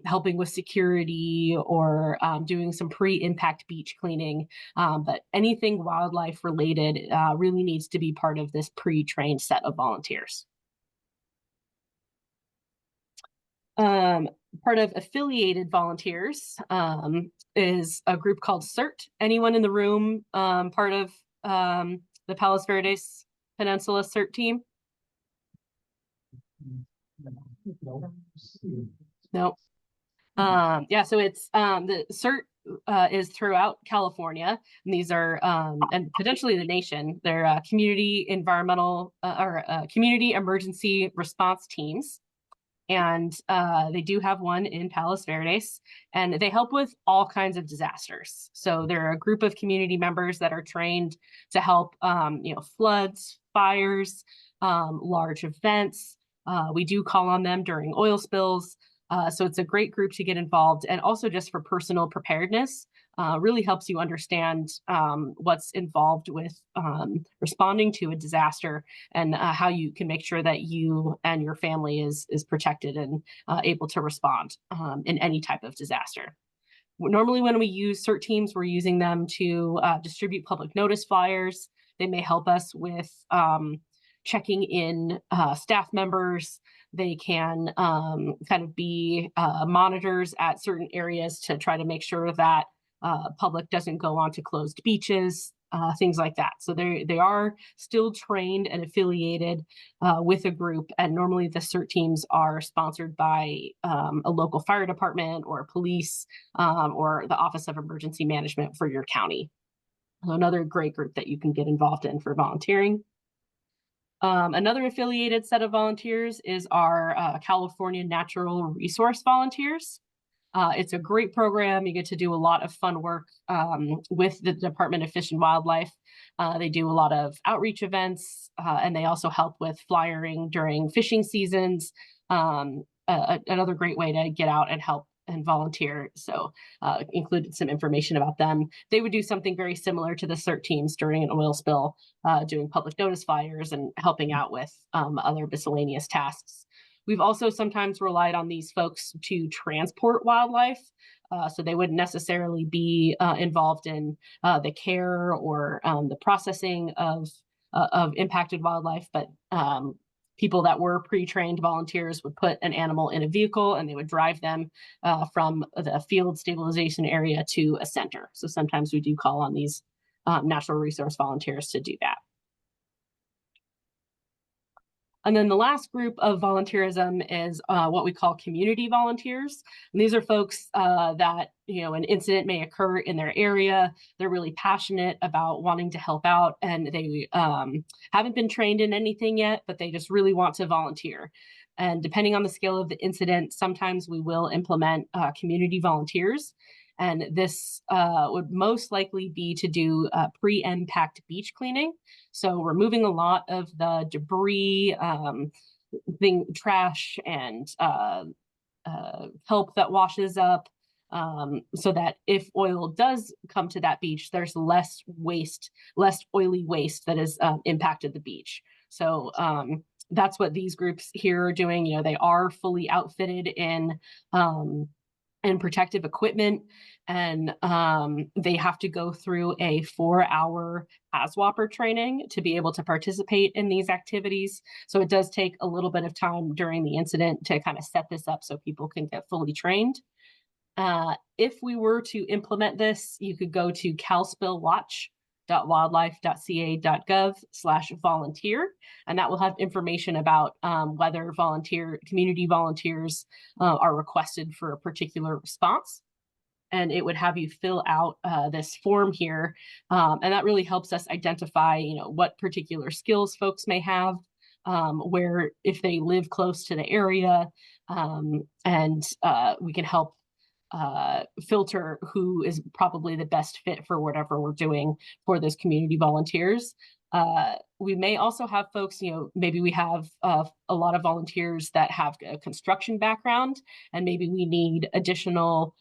helping with security or doing some pre-impact beach cleaning. But anything wildlife related really needs to be part of this pre-trained set of volunteers. Part of affiliated volunteers is a group called CERT. Anyone in the room part of the Palos Verdes Peninsula CERT team? No. Yeah, so it's the CERT is throughout California, and these are and potentially the nation. They're community environmental or community emergency response teams. And they do have one in Palos Verdes, and they help with all kinds of disasters. So they're a group of community members that are trained to help, floods, fires, large events. We do call on them during oil spills, So it's a great group to get involved, and also just for personal preparedness, really helps you understand what's involved with responding to a disaster, and how you can make sure that you and your family is protected and able to respond in any type of disaster. Normally when we use CERT teams, we're using them to distribute public notice flyers. They may help us with checking in staff members. They can kind of be monitors at certain areas to try to make sure that public doesn't go onto closed beaches, things like that. So they are still trained and affiliated with a group, and normally the CERT teams are sponsored by a local fire department or police or the Office of Emergency Management for your county. So another great group that you can get involved in for volunteering. Another affiliated set of volunteers is our California Natural Resource Volunteers. It's a great program. You get to do a lot of fun work with the Department of Fish and Wildlife. They do a lot of outreach events, and they also help with flyering during fishing seasons. Another great way to get out and help and volunteer. So included some information about them. They would do something very similar to the CERT teams during an oil spill, doing public notice flyers and helping out with other miscellaneous tasks. We've also sometimes relied on these folks to transport wildlife. So they wouldn't necessarily be involved in the care or the processing of impacted wildlife, but people that were pre-trained volunteers would put an animal in a vehicle and they would drive them from the field stabilization area to a center. So sometimes we do call on these natural resource volunteers to do that. And then the last group of volunteerism is what we call community volunteers. And these are folks that, an incident may occur in their area. They're really passionate about wanting to help out, and they haven't been trained in anything yet, but they just really want to volunteer. And depending on the scale of the incident, sometimes we will implement community volunteers. And this would most likely be to do pre-impact beach cleaning. So removing a lot of the debris, trash, and kelp that washes up, so that if oil does come to that beach, there's less waste, less oily waste that has impacted the beach. So that's what these groups here are doing. They are fully outfitted in protective equipment, and they have to go through a 4-hour ASWAPR training to be able to participate in these activities. So it does take a little bit of time during the incident to kind of set this up so people can get fully trained. If we were to implement this, you could go to calspillwatch.wildlife.ca.gov/volunteer, and that will have information about whether community volunteers are requested for a particular response. And it would have you fill out this form here, and that really helps us identify, what particular skills folks may have, where if they live close to the area, and we can help filter who is probably the best fit for whatever we're doing for those community volunteers. We may also have folks, maybe we have a lot of volunteers that have a construction background, and maybe we need additional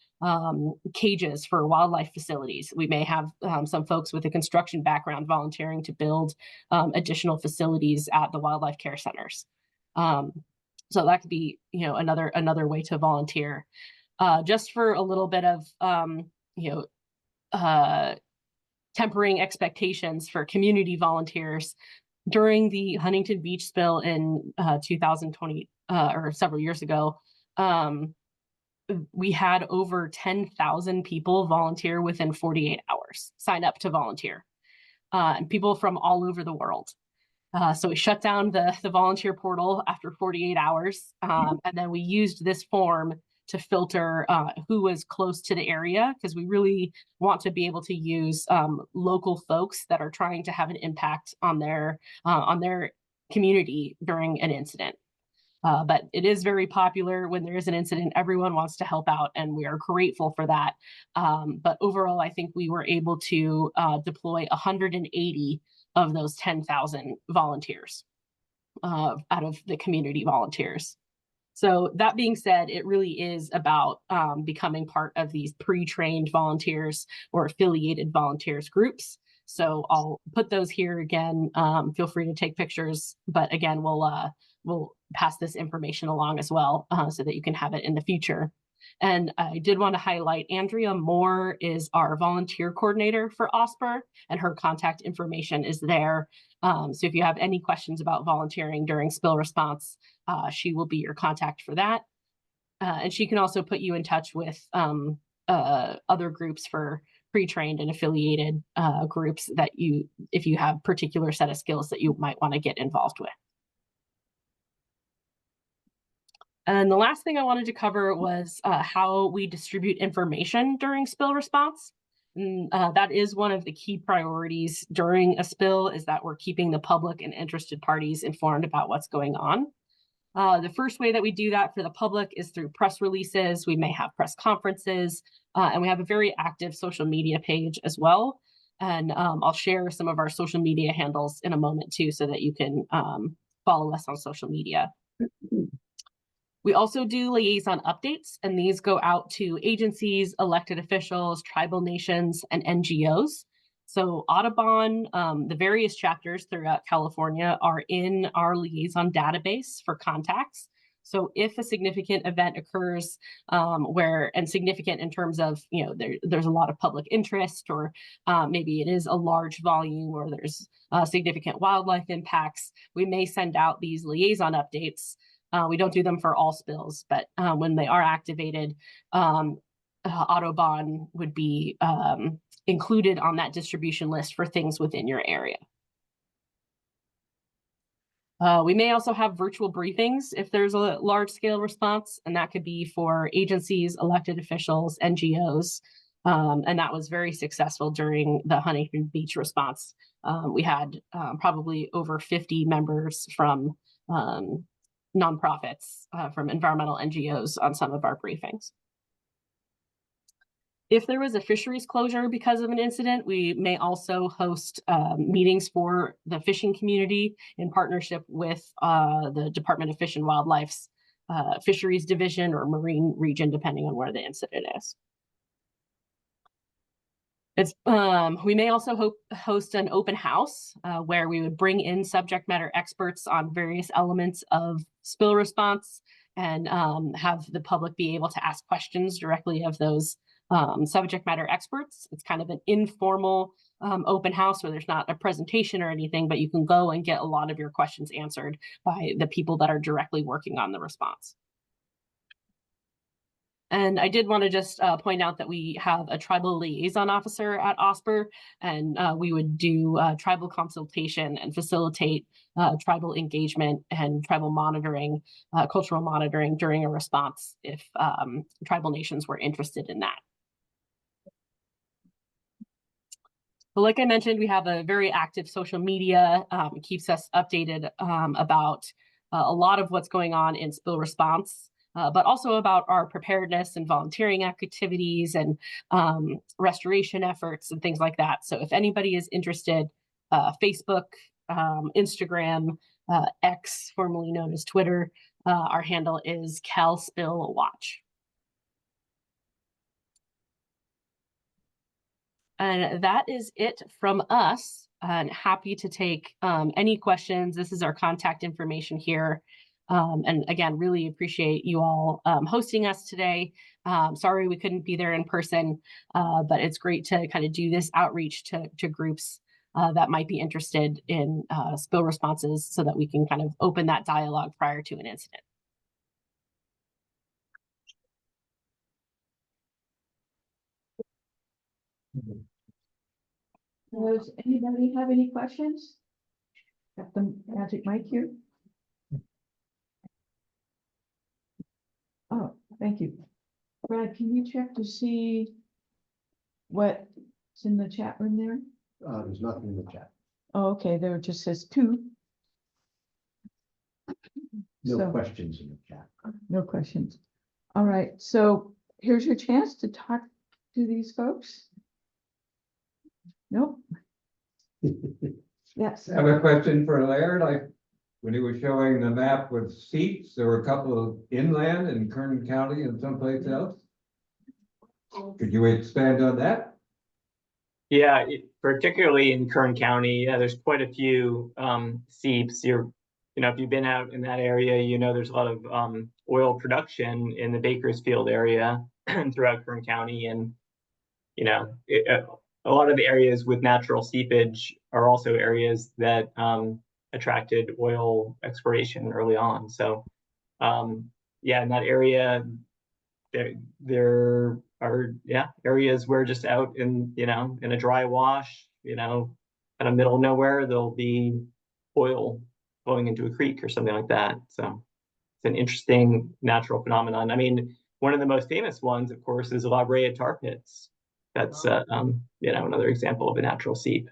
cages for wildlife facilities. We may have some folks with a construction background volunteering to build additional facilities at the wildlife care centers. So that could be, another way to volunteer. Just for a little bit of, tempering expectations for community volunteers. During the Huntington Beach spill in 2020, or several years ago, we had over 10,000 people volunteer within 48 hours, sign up to volunteer, and people from all over the world. So we shut down the volunteer portal after 48 hours, and then we used this form to filter who was close to the area, because we really want to be able to use local folks that are trying to have an impact on their community during an incident. But it is very popular. When there is an incident, everyone wants to help out, and we are grateful for that. But overall, I think we were able to deploy 180 of those 10,000 volunteers out of the community volunteers. So that being said, it really is about becoming part of these pre-trained volunteers or affiliated volunteers groups. So I'll put those here again. Feel free to take pictures, but again, we'll pass this information along as well so that you can have it in the future. And I did want to highlight Andrea Moore is our volunteer coordinator for OSPR, and her contact information is there. So if you have any questions about volunteering during spill response, she will be your contact for that. And she can also put you in touch with other groups for pre-trained and affiliated groups that if you have particular set of skills that you might want to get involved with. And the last thing I wanted to cover was how we distribute information during spill response. And, that is one of the key priorities during a spill, is that we're keeping the public and interested parties informed about what's going on. The first way that we do that for the public is through press releases. We may have press conferences, and we have a very active social media page as well. And I'll share some of our social media handles in a moment too, so that you can follow us on social media. We also do liaison updates, and these go out to agencies, elected officials, tribal nations, and NGOs. So Audubon, the various chapters throughout California are in our liaison database for contacts. So if a significant event occurs and significant in terms of, there's a lot of public interest, or maybe it is a large volume, or there's significant wildlife impacts, we may send out these liaison updates. We don't do them for all spills, but when they are activated, Audubon would be included on that distribution list for things within your area. We may also have virtual briefings if there's a large scale response, and that could be for agencies, elected officials, NGOs. And that was very successful during the Huntington Beach response. We had probably over 50 members from nonprofits, from environmental NGOs on some of our briefings. If there was a fisheries closure because of an incident, we may also host meetings for the fishing community in partnership with the Department of Fish and Wildlife's Fisheries Division or Marine Region, depending on where the incident is. We may also host an open house where we would bring in subject matter experts on various elements of spill response and have the public be able to ask questions directly of those subject matter experts. It's kind of an informal open house where there's not a presentation or anything, but you can go and get a lot of your questions answered by the people that are directly working on the response. And I did want to just point out that we have a tribal liaison officer at OSPR, and we would do tribal consultation and facilitate tribal engagement and tribal monitoring, cultural monitoring during a response if tribal nations were interested in that. But like I mentioned, we have a very active social media. It keeps us updated about a lot of what's going on in spill response. But also about our preparedness and volunteering activities and restoration efforts and things like that. So if anybody is interested, Facebook, Instagram, X, formerly known as Twitter, our handle is CalSpillWatch. And that is it from us. And happy to take any questions. This is our contact information here. And again, really appreciate you all hosting us today. Sorry we couldn't be there in person, but it's great to kind of do this outreach to groups that might be interested in spill responses so that we can kind of open that dialogue prior to an incident. Does anybody have any questions? Got the magic mic here. Oh, thank you. Brad, can you check to see what's in the chat room there? There's nothing in the chat. Oh, okay, there just says 2. No So- questions in the chat. No questions. All right, so here's your chance to talk to these folks. Nope. Yes. I have a question for Laird. when he was showing the map with seeps, there were a couple of inland in Kern County and someplace else. Could you expand on that? Yeah, particularly in Kern County, yeah, there's quite a few seeps. If you've been out in that area, there's a lot of oil production in the Bakersfield area throughout Kern County, and a lot of the areas with natural seepage are also areas that attracted oil exploration early on. So, yeah, in that area, there are areas where just out in a dry wash, kind of middle of nowhere, there'll be oil flowing into a creek or something like that. So it's an interesting natural phenomenon. I mean, one of the most famous ones, of course, is La Brea tar pits. That's another example of a natural seep.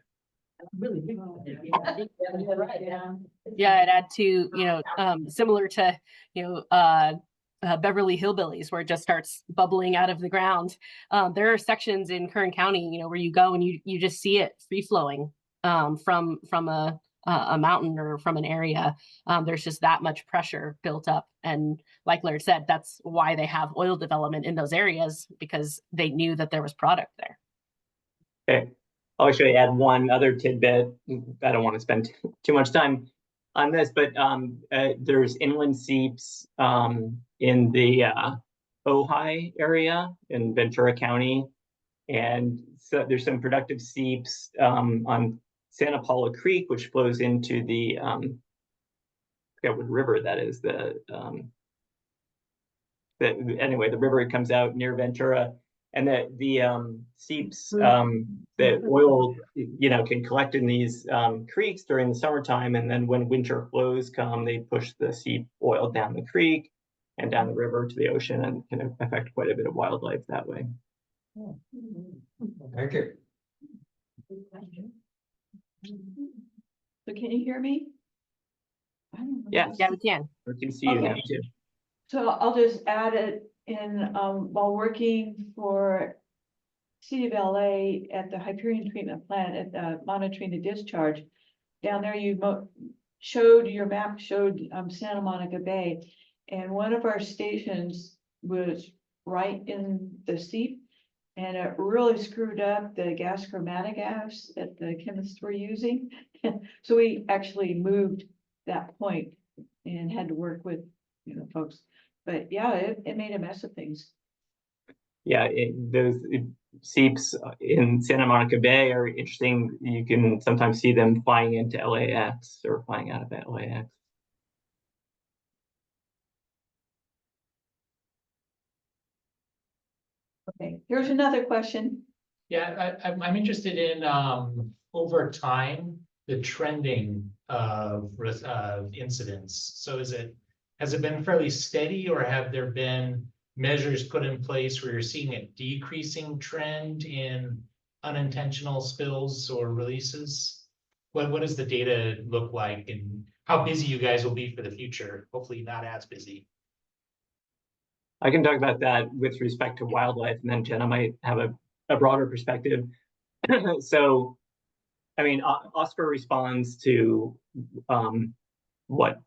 Really big. Yeah, right, yeah. Yeah, I'd add to, similar to, Beverly Hillbillies, where it just starts bubbling out of the ground. There are sections in Kern County, where you go and you just see it free flowing from a mountain or from an area. There's just that much pressure built up. And like Laird said, that's why they have oil development in those areas, because they knew that there was product there. Okay. I'll actually add one other tidbit. I don't want to spend too much time on this, but there's inland seeps in the Ojai area in Ventura County. And so there's some productive seeps on Santa Paula Creek, which flows into the, I forget what river that is, anyway, the river comes out near Ventura. And the seeps, the oil, can collect in these creeks during the summertime. And then when winter flows come, they push the seep oil down the creek and down the river to the ocean, and can affect quite a bit of wildlife that way. Thank you. So can you hear me? I don't know. Yes. Yeah, we can. We can see you now Okay. too. So I'll just add it in, while working for CDFW at the Hyperion treatment plant at monitoring the discharge. Down there, your map showed Santa Monica Bay, and one of our stations was right in the seep, and it really screwed up the gas chromatographs that the chemists were using. So we actually moved that point and had to work with folks. But yeah, it made a mess of things. Yeah, those seeps in Santa Monica Bay are interesting. You can sometimes see them flying into LAX or flying out of LAX. Okay, here's another question. Yeah, I'm interested in over time, the trending of incidents. So has it been fairly steady, or have there been measures put in place where you're seeing a decreasing trend in unintentional spills or releases? What does the data look like, and how busy you guys will be for the future? Hopefully not as busy. I can talk about that with respect to wildlife, and then Jenna might have a broader perspective. So, I mean, OSPR responds to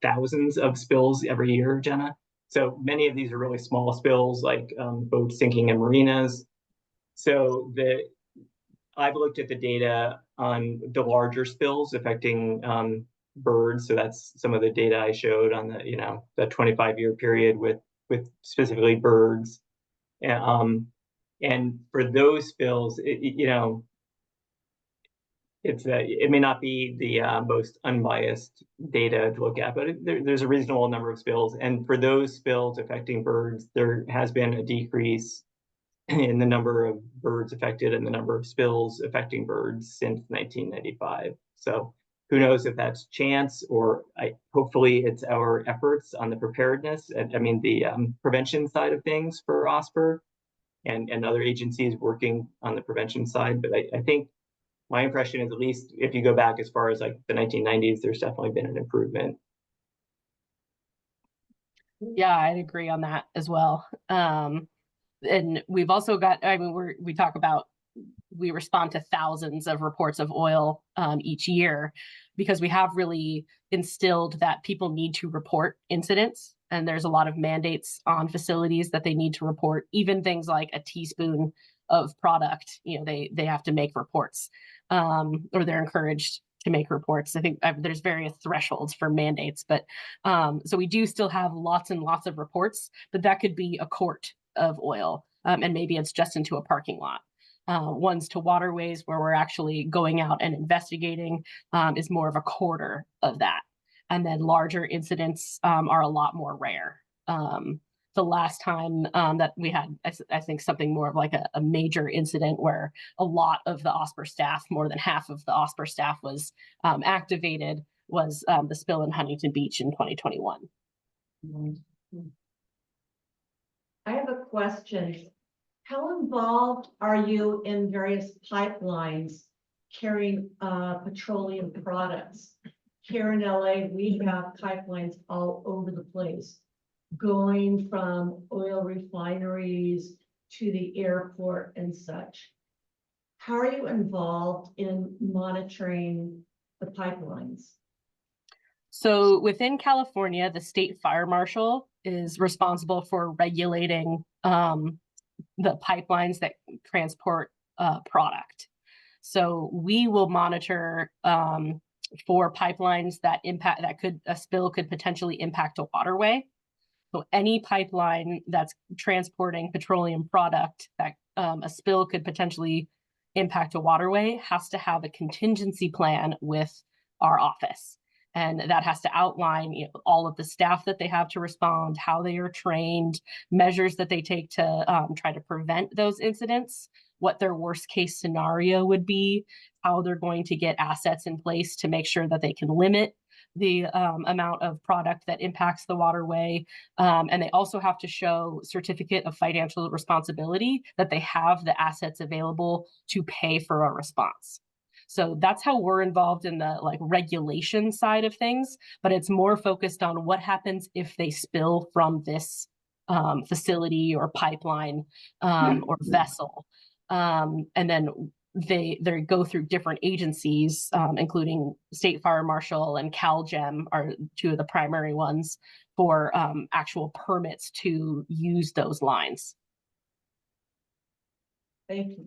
thousands of spills every year, Jenna? So many of these are really small spills, like boats sinking in marinas. So I've looked at the data on the larger spills affecting birds. So that's some of the data I showed on the 25-year period with specifically birds. And for those spills, it may not be the most unbiased data to look at, but there's a reasonable number of spills. And for those spills affecting birds, there has been a decrease in the number of birds affected and the number of spills affecting birds since 1995. So who knows if that's chance, or hopefully it's our efforts on the preparedness, the prevention side of things for OSPR and other agencies working on the prevention side. But I think my impression is, at least if you go back as far as like the 1990s, there's definitely been an improvement. Yeah, I'd agree on that as well. And we've also got, we talk about we respond to thousands of reports of oil each year, because we have really instilled that people need to report incidents. And there's a lot of mandates on facilities that they need to report, even things like a teaspoon of product, they have to make reports, or they're encouraged to make reports. I think there's various thresholds for mandates, but so we do still have lots and lots of reports, but that could be a quart of oil, and maybe it's just into a parking lot. Ones to waterways, where we're actually going out and investigating, is more of a quarter of that. And then larger incidents are a lot more rare. The last time that we had, I think, something more of like a major incident where a lot of the OSPR staff, more than half of the OSPR staff was activated, was the spill in Huntington Beach in 2021. I have a question. How involved are you in various pipelines carrying petroleum products? Here in LA, we have pipelines all over the place, going from oil refineries to the airport and such. How are you involved in monitoring the pipelines? So within California, the state fire marshal is responsible for regulating the pipelines that transport product. So we will monitor for pipelines that a spill could potentially impact a waterway. So any pipeline that's transporting petroleum product that a spill could potentially impact a waterway has to have a contingency plan with our office. And that has to outline all of the staff that they have to respond, how they are trained, measures that they take to try to prevent those incidents, what their worst case scenario would be, how they're going to get assets in place to make sure that they can limit the amount of product that impacts the waterway. And they also have to show certificate of financial responsibility that they have the assets available to pay for a response. So that's how we're involved in the regulation side of things, but it's more focused on what happens if they spill from this facility or pipeline or vessel. And then they go through different agencies, including State Fire Marshal and CalGEM are two of the primary ones for actual permits to use those lines. Thank you.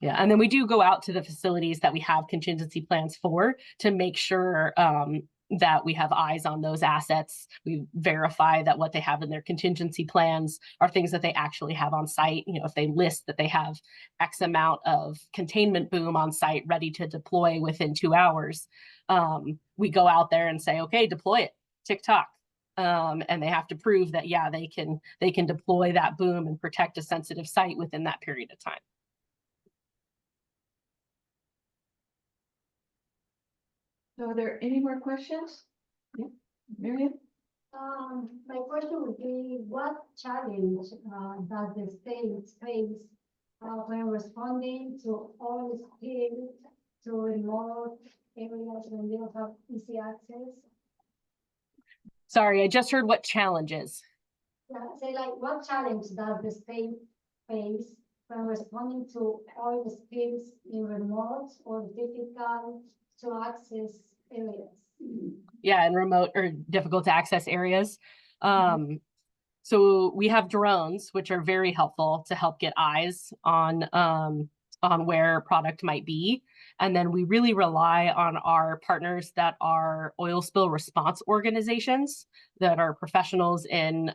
Yeah, and then we do go out to the facilities that we have contingency plans for to make sure that we have eyes on those assets. We verify that what they have in their contingency plans are things that they actually have on site. If they list that they have X amount of containment boom on site ready to deploy within 2 hours, we go out there and say, okay, deploy it, tick-tock. And they have to prove that, yeah, they can deploy that boom and protect a sensitive site within that period of time. So are there any more questions? Yeah, Miriam? My question would be, what challenge does the state face when responding to oil spills to remote areas when they don't have easy access? Sorry, I just heard what challenges. Yeah, say what challenge does the state face when responding to oil spills in remote or difficult to access areas? Yeah, in remote or difficult to access areas. So we have drones, which are very helpful to help get eyes on where product might be. And then we really rely on our partners that are oil spill response organizations that are professionals in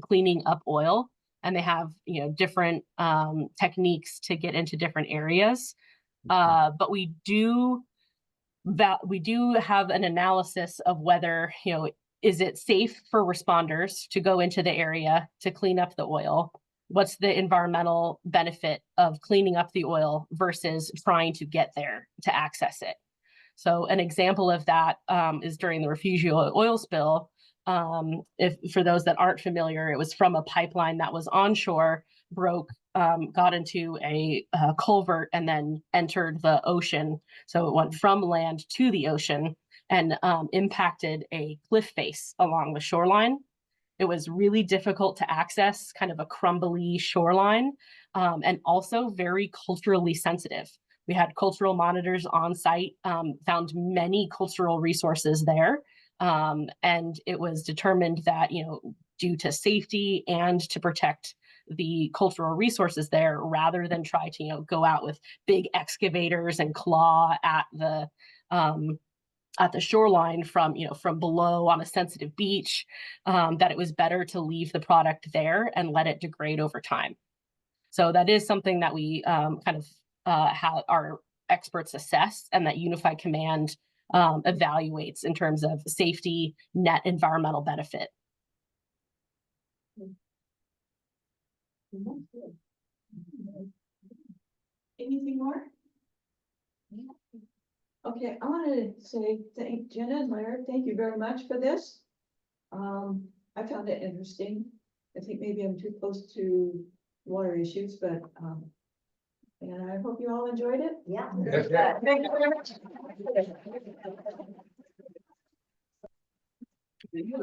cleaning up oil. And they have different techniques to get into different areas. But we do have an analysis of whether, is it safe for responders to go into the area to clean up the oil? What's the environmental benefit of cleaning up the oil versus trying to get there to access it? So an example of that is during the Refugio oil spill. For those that aren't familiar, it was from a pipeline that was onshore, broke, got into a culvert and then entered the ocean. So it went from land to the ocean and impacted a cliff face along the shoreline. It was really difficult to access, kind of a crumbly shoreline. and also very culturally sensitive. We had cultural monitors on site, found many cultural resources there. And it was determined that, due to safety and to protect the cultural resources there, rather than try to, go out with big excavators and claw at the shoreline from below on a sensitive beach, that it was better to leave the product there and let it degrade over time. So that is something that we have our experts assess, and that Unified Command evaluates in terms of safety, net environmental benefit. Anything more? Okay, I want to say thank Jenna and Laird. Thank you very much for this. I found it interesting. I think maybe I'm too close to water issues, but and I hope you all enjoyed it. Yeah. Thank you very much.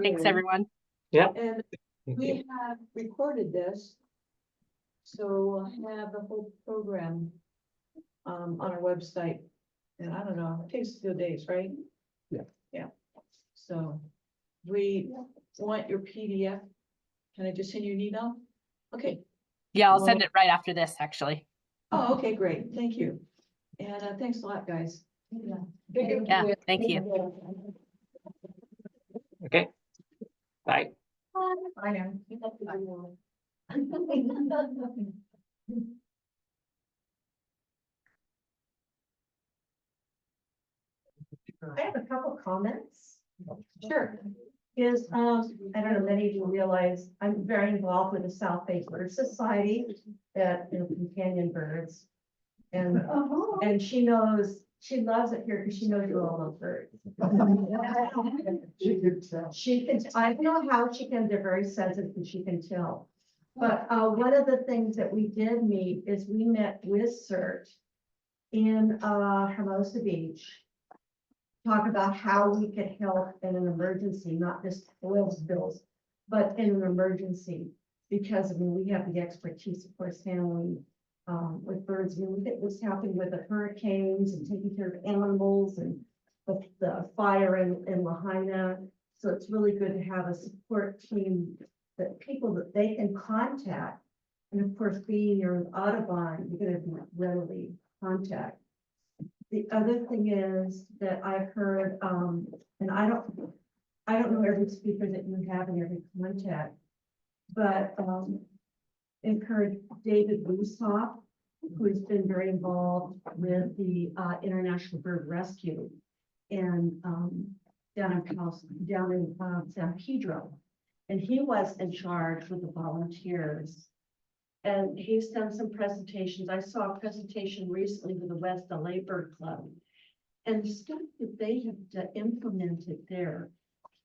Thanks, everyone. And we have recorded this, so we'll have the whole program on our website. And I don't know, it takes a few days, right? Yeah. Yeah. So we want your PDF. Can I just send you an email? Okay. Yeah, I'll send it right after this, actually. Oh, okay, great. Thank you. And thanks a lot, guys. Yeah, thank you. Okay. Bye. I know. I have a couple comments. Sure. I don't know, many of you realize I'm very involved with the South Bay Bird Society at Companion Birds. And she loves it here because she knows you all love birds. She can, I don't know how she can, they're very sensitive and she can tell. But one of the things that we did meet is we met with CERT in Hermosa Beach. Talk about how we could help in an emergency, not just oil spills, but in an emergency. Because we have the expertise, of course, handling with birds. We get this happening with the hurricanes and taking care of animals and the fire in Lahaina. So it's really good to have a support team, that people that they can contact. And of course, being you're in Audubon, you're going to be readily contact. The other thing is that I've heard, and I don't know every speaker that you have in every contact, but encourage David Wooshoff, who has been very involved with the International Bird Rescue and down in San Pedro, and he was in charge with the volunteers. And he's done some presentations. I saw a presentation recently with the West LA Bird Club. And the stuff that they have implemented there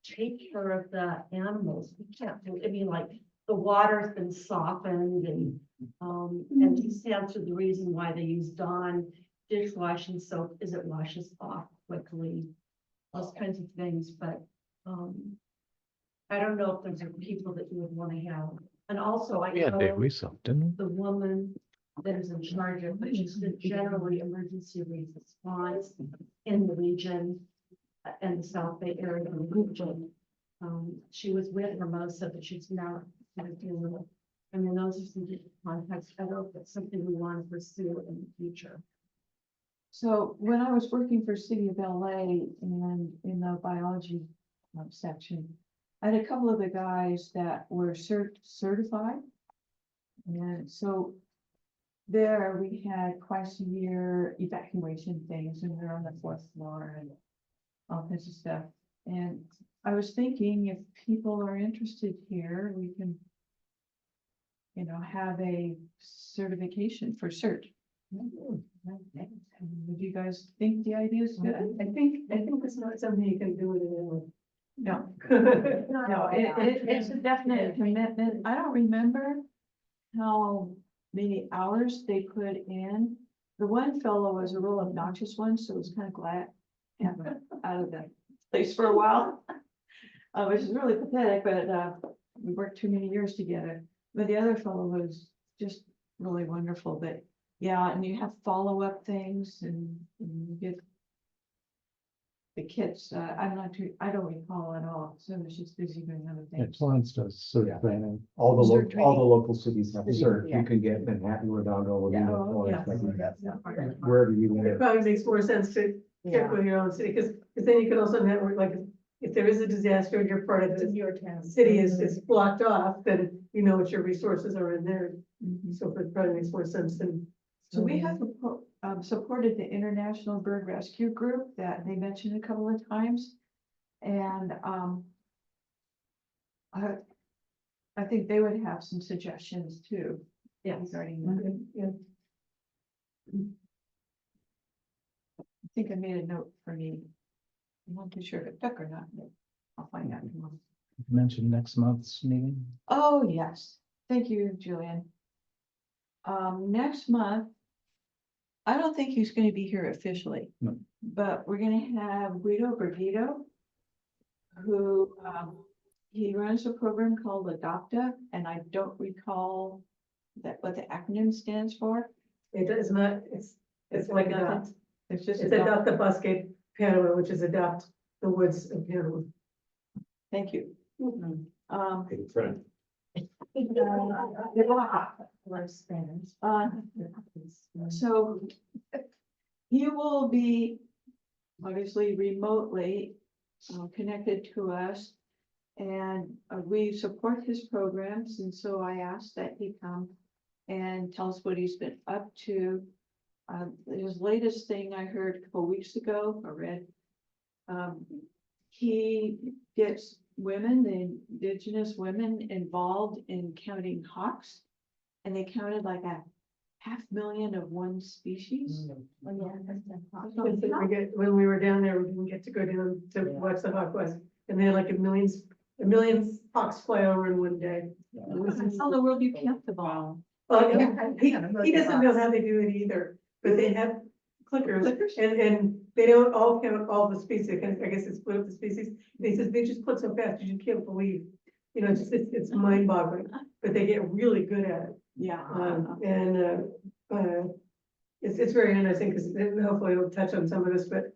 to take care of the animals, we can't do, like the water's been softened and he stands for the reason why they use Dawn dishwashing soap is it washes off quickly, those kinds of things. But I don't know if there's people that you would want to have. And also, I know the woman that is in charge of, which is the generally emergency response in the region and the South Bay area region. She was with Hermosa, but she's now dealing with it. I mean, those are some contacts. I don't know if it's something we want to pursue in the future. So when I was working for City of LA and in the biology section, I had a couple of the guys that were certified. And so there we had twice a year evacuation things, and we were on the 4th floor and all kinds of stuff. And I was thinking, if people are interested here, we can, have a certification for CERT. Would you guys think the idea is good? I think it's not something you can do with it. No, no, it's a definite commitment. I don't remember how many hours they put in. The one fellow was a real obnoxious one, so it was kind of glad out of the place for a while, which is really pathetic, but we worked too many years together. But the other fellow was just really wonderful, but yeah, and you have follow-up things and you get the kids, I don't recall at all, so I was just busy doing other Yeah, things. Torrance does CERT Yeah. training. All the Cert local, all the training. local cities have cert. Yeah. You can get Manhattan, Redondo, Yeah. Levina, Oh, yeah. Florence, wherever you It live. probably makes more sense to check with your own city, because then you can also network, like, if there is a disaster and you're part of the your town. city is blocked off, then you know what your resources are in there. Mhm. So it probably makes more sense than. So we have supported the International Bird Rescue Group that they mentioned a couple of times. And I think they would have some suggestions too. Yes. Regarding that. Yeah. I think I made a note for me. I'm not too sure if it took or not, but I'll find out tomorrow. You mentioned next month's meeting. Oh, yes. Thank you, Julian. Next month, I don't think he's gonna be here officially. No. But we're gonna have Guido Bergito, who, he runs a program called Adopta, and I don't recall what the acronym stands for. It is not, it's like Nothing. adopt, It's just, it's adopt the Bosque Panama, which is adopt the woods of Panama. thank you. Hey, friend. So he will be obviously remotely connected to us. And we support his programs, and so I asked that he come and tell us what he's been up to. His latest thing I heard a couple weeks ago, or read, he gets women, the indigenous women, involved in counting hawks. And they counted like 500,000 of one species. When we were down there, we didn't get to go down to watch the hawk was, and they had like a million hawks fly over in one day. How in the world you count them all? He doesn't know how they do it either, but they have clickers. Clickers? And they don't all count all the species, I guess it's split up the species. And he says they just put so fast, you can't believe, it's mind boggling, but they get really good at it. Yeah. It's very interesting, because hopefully it'll touch on some of this, but,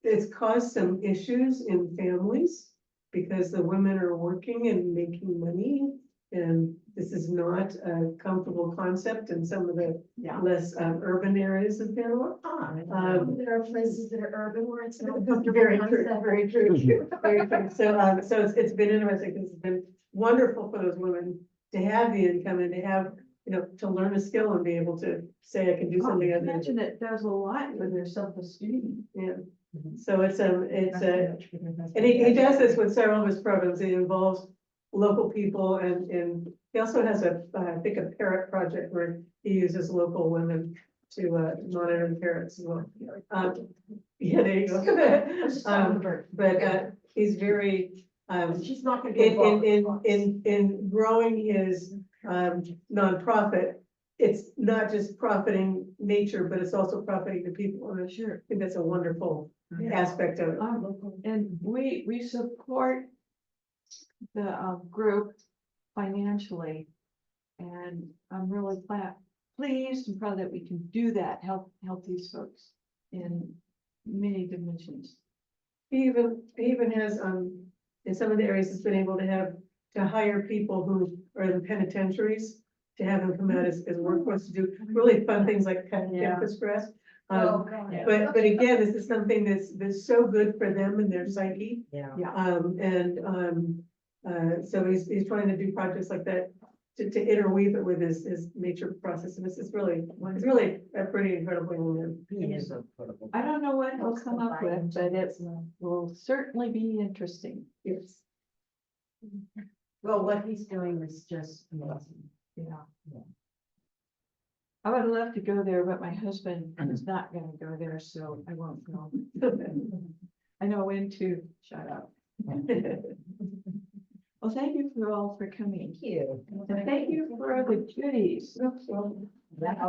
it's caused some issues in families because the women are working and making money. And this is not a comfortable concept in some of the Yeah. less urban areas of Panama. There are places that are urban where it's not. Very true, very true, very true. So it's been interesting, because it's been wonderful for those women to have the income and to have, to learn a skill and be able to say, I can do I something other than. imagine it does a lot with their self-esteem. Yeah, so and he does this with several of his programs. It involves local people, and he also has I think a parrot project where he uses local women to monitor the parrots as well. Yeah, there you go. But he's very She's not gonna get involved. in growing his nonprofit. It's not just profiting nature, but it's also profiting the people. And Sure. I think that's a wonderful aspect of it. And we support the group financially. And I'm really pleased and proud that we can do that, help these folks in many dimensions. He even has, in some of the areas, has been able to hire people who are in penitentiaries, to have them come out as workforce to do really fun things like cutting Yeah. campus grass. Yeah. But again, this is something that's so good for them and their psyche. Yeah. So he's trying to do projects like that to interweave it with his nature process. And it's really a pretty incredible woman. He is incredible. I don't know what he'll come up with, but it will certainly be interesting. Yes. Well, what he's doing is just amazing. Yeah. I would love to go there, but my husband is not gonna go there, so I won't go. I know when to shut up. Well, thank you for all for coming. Thank you. And thank you for the goodies. That-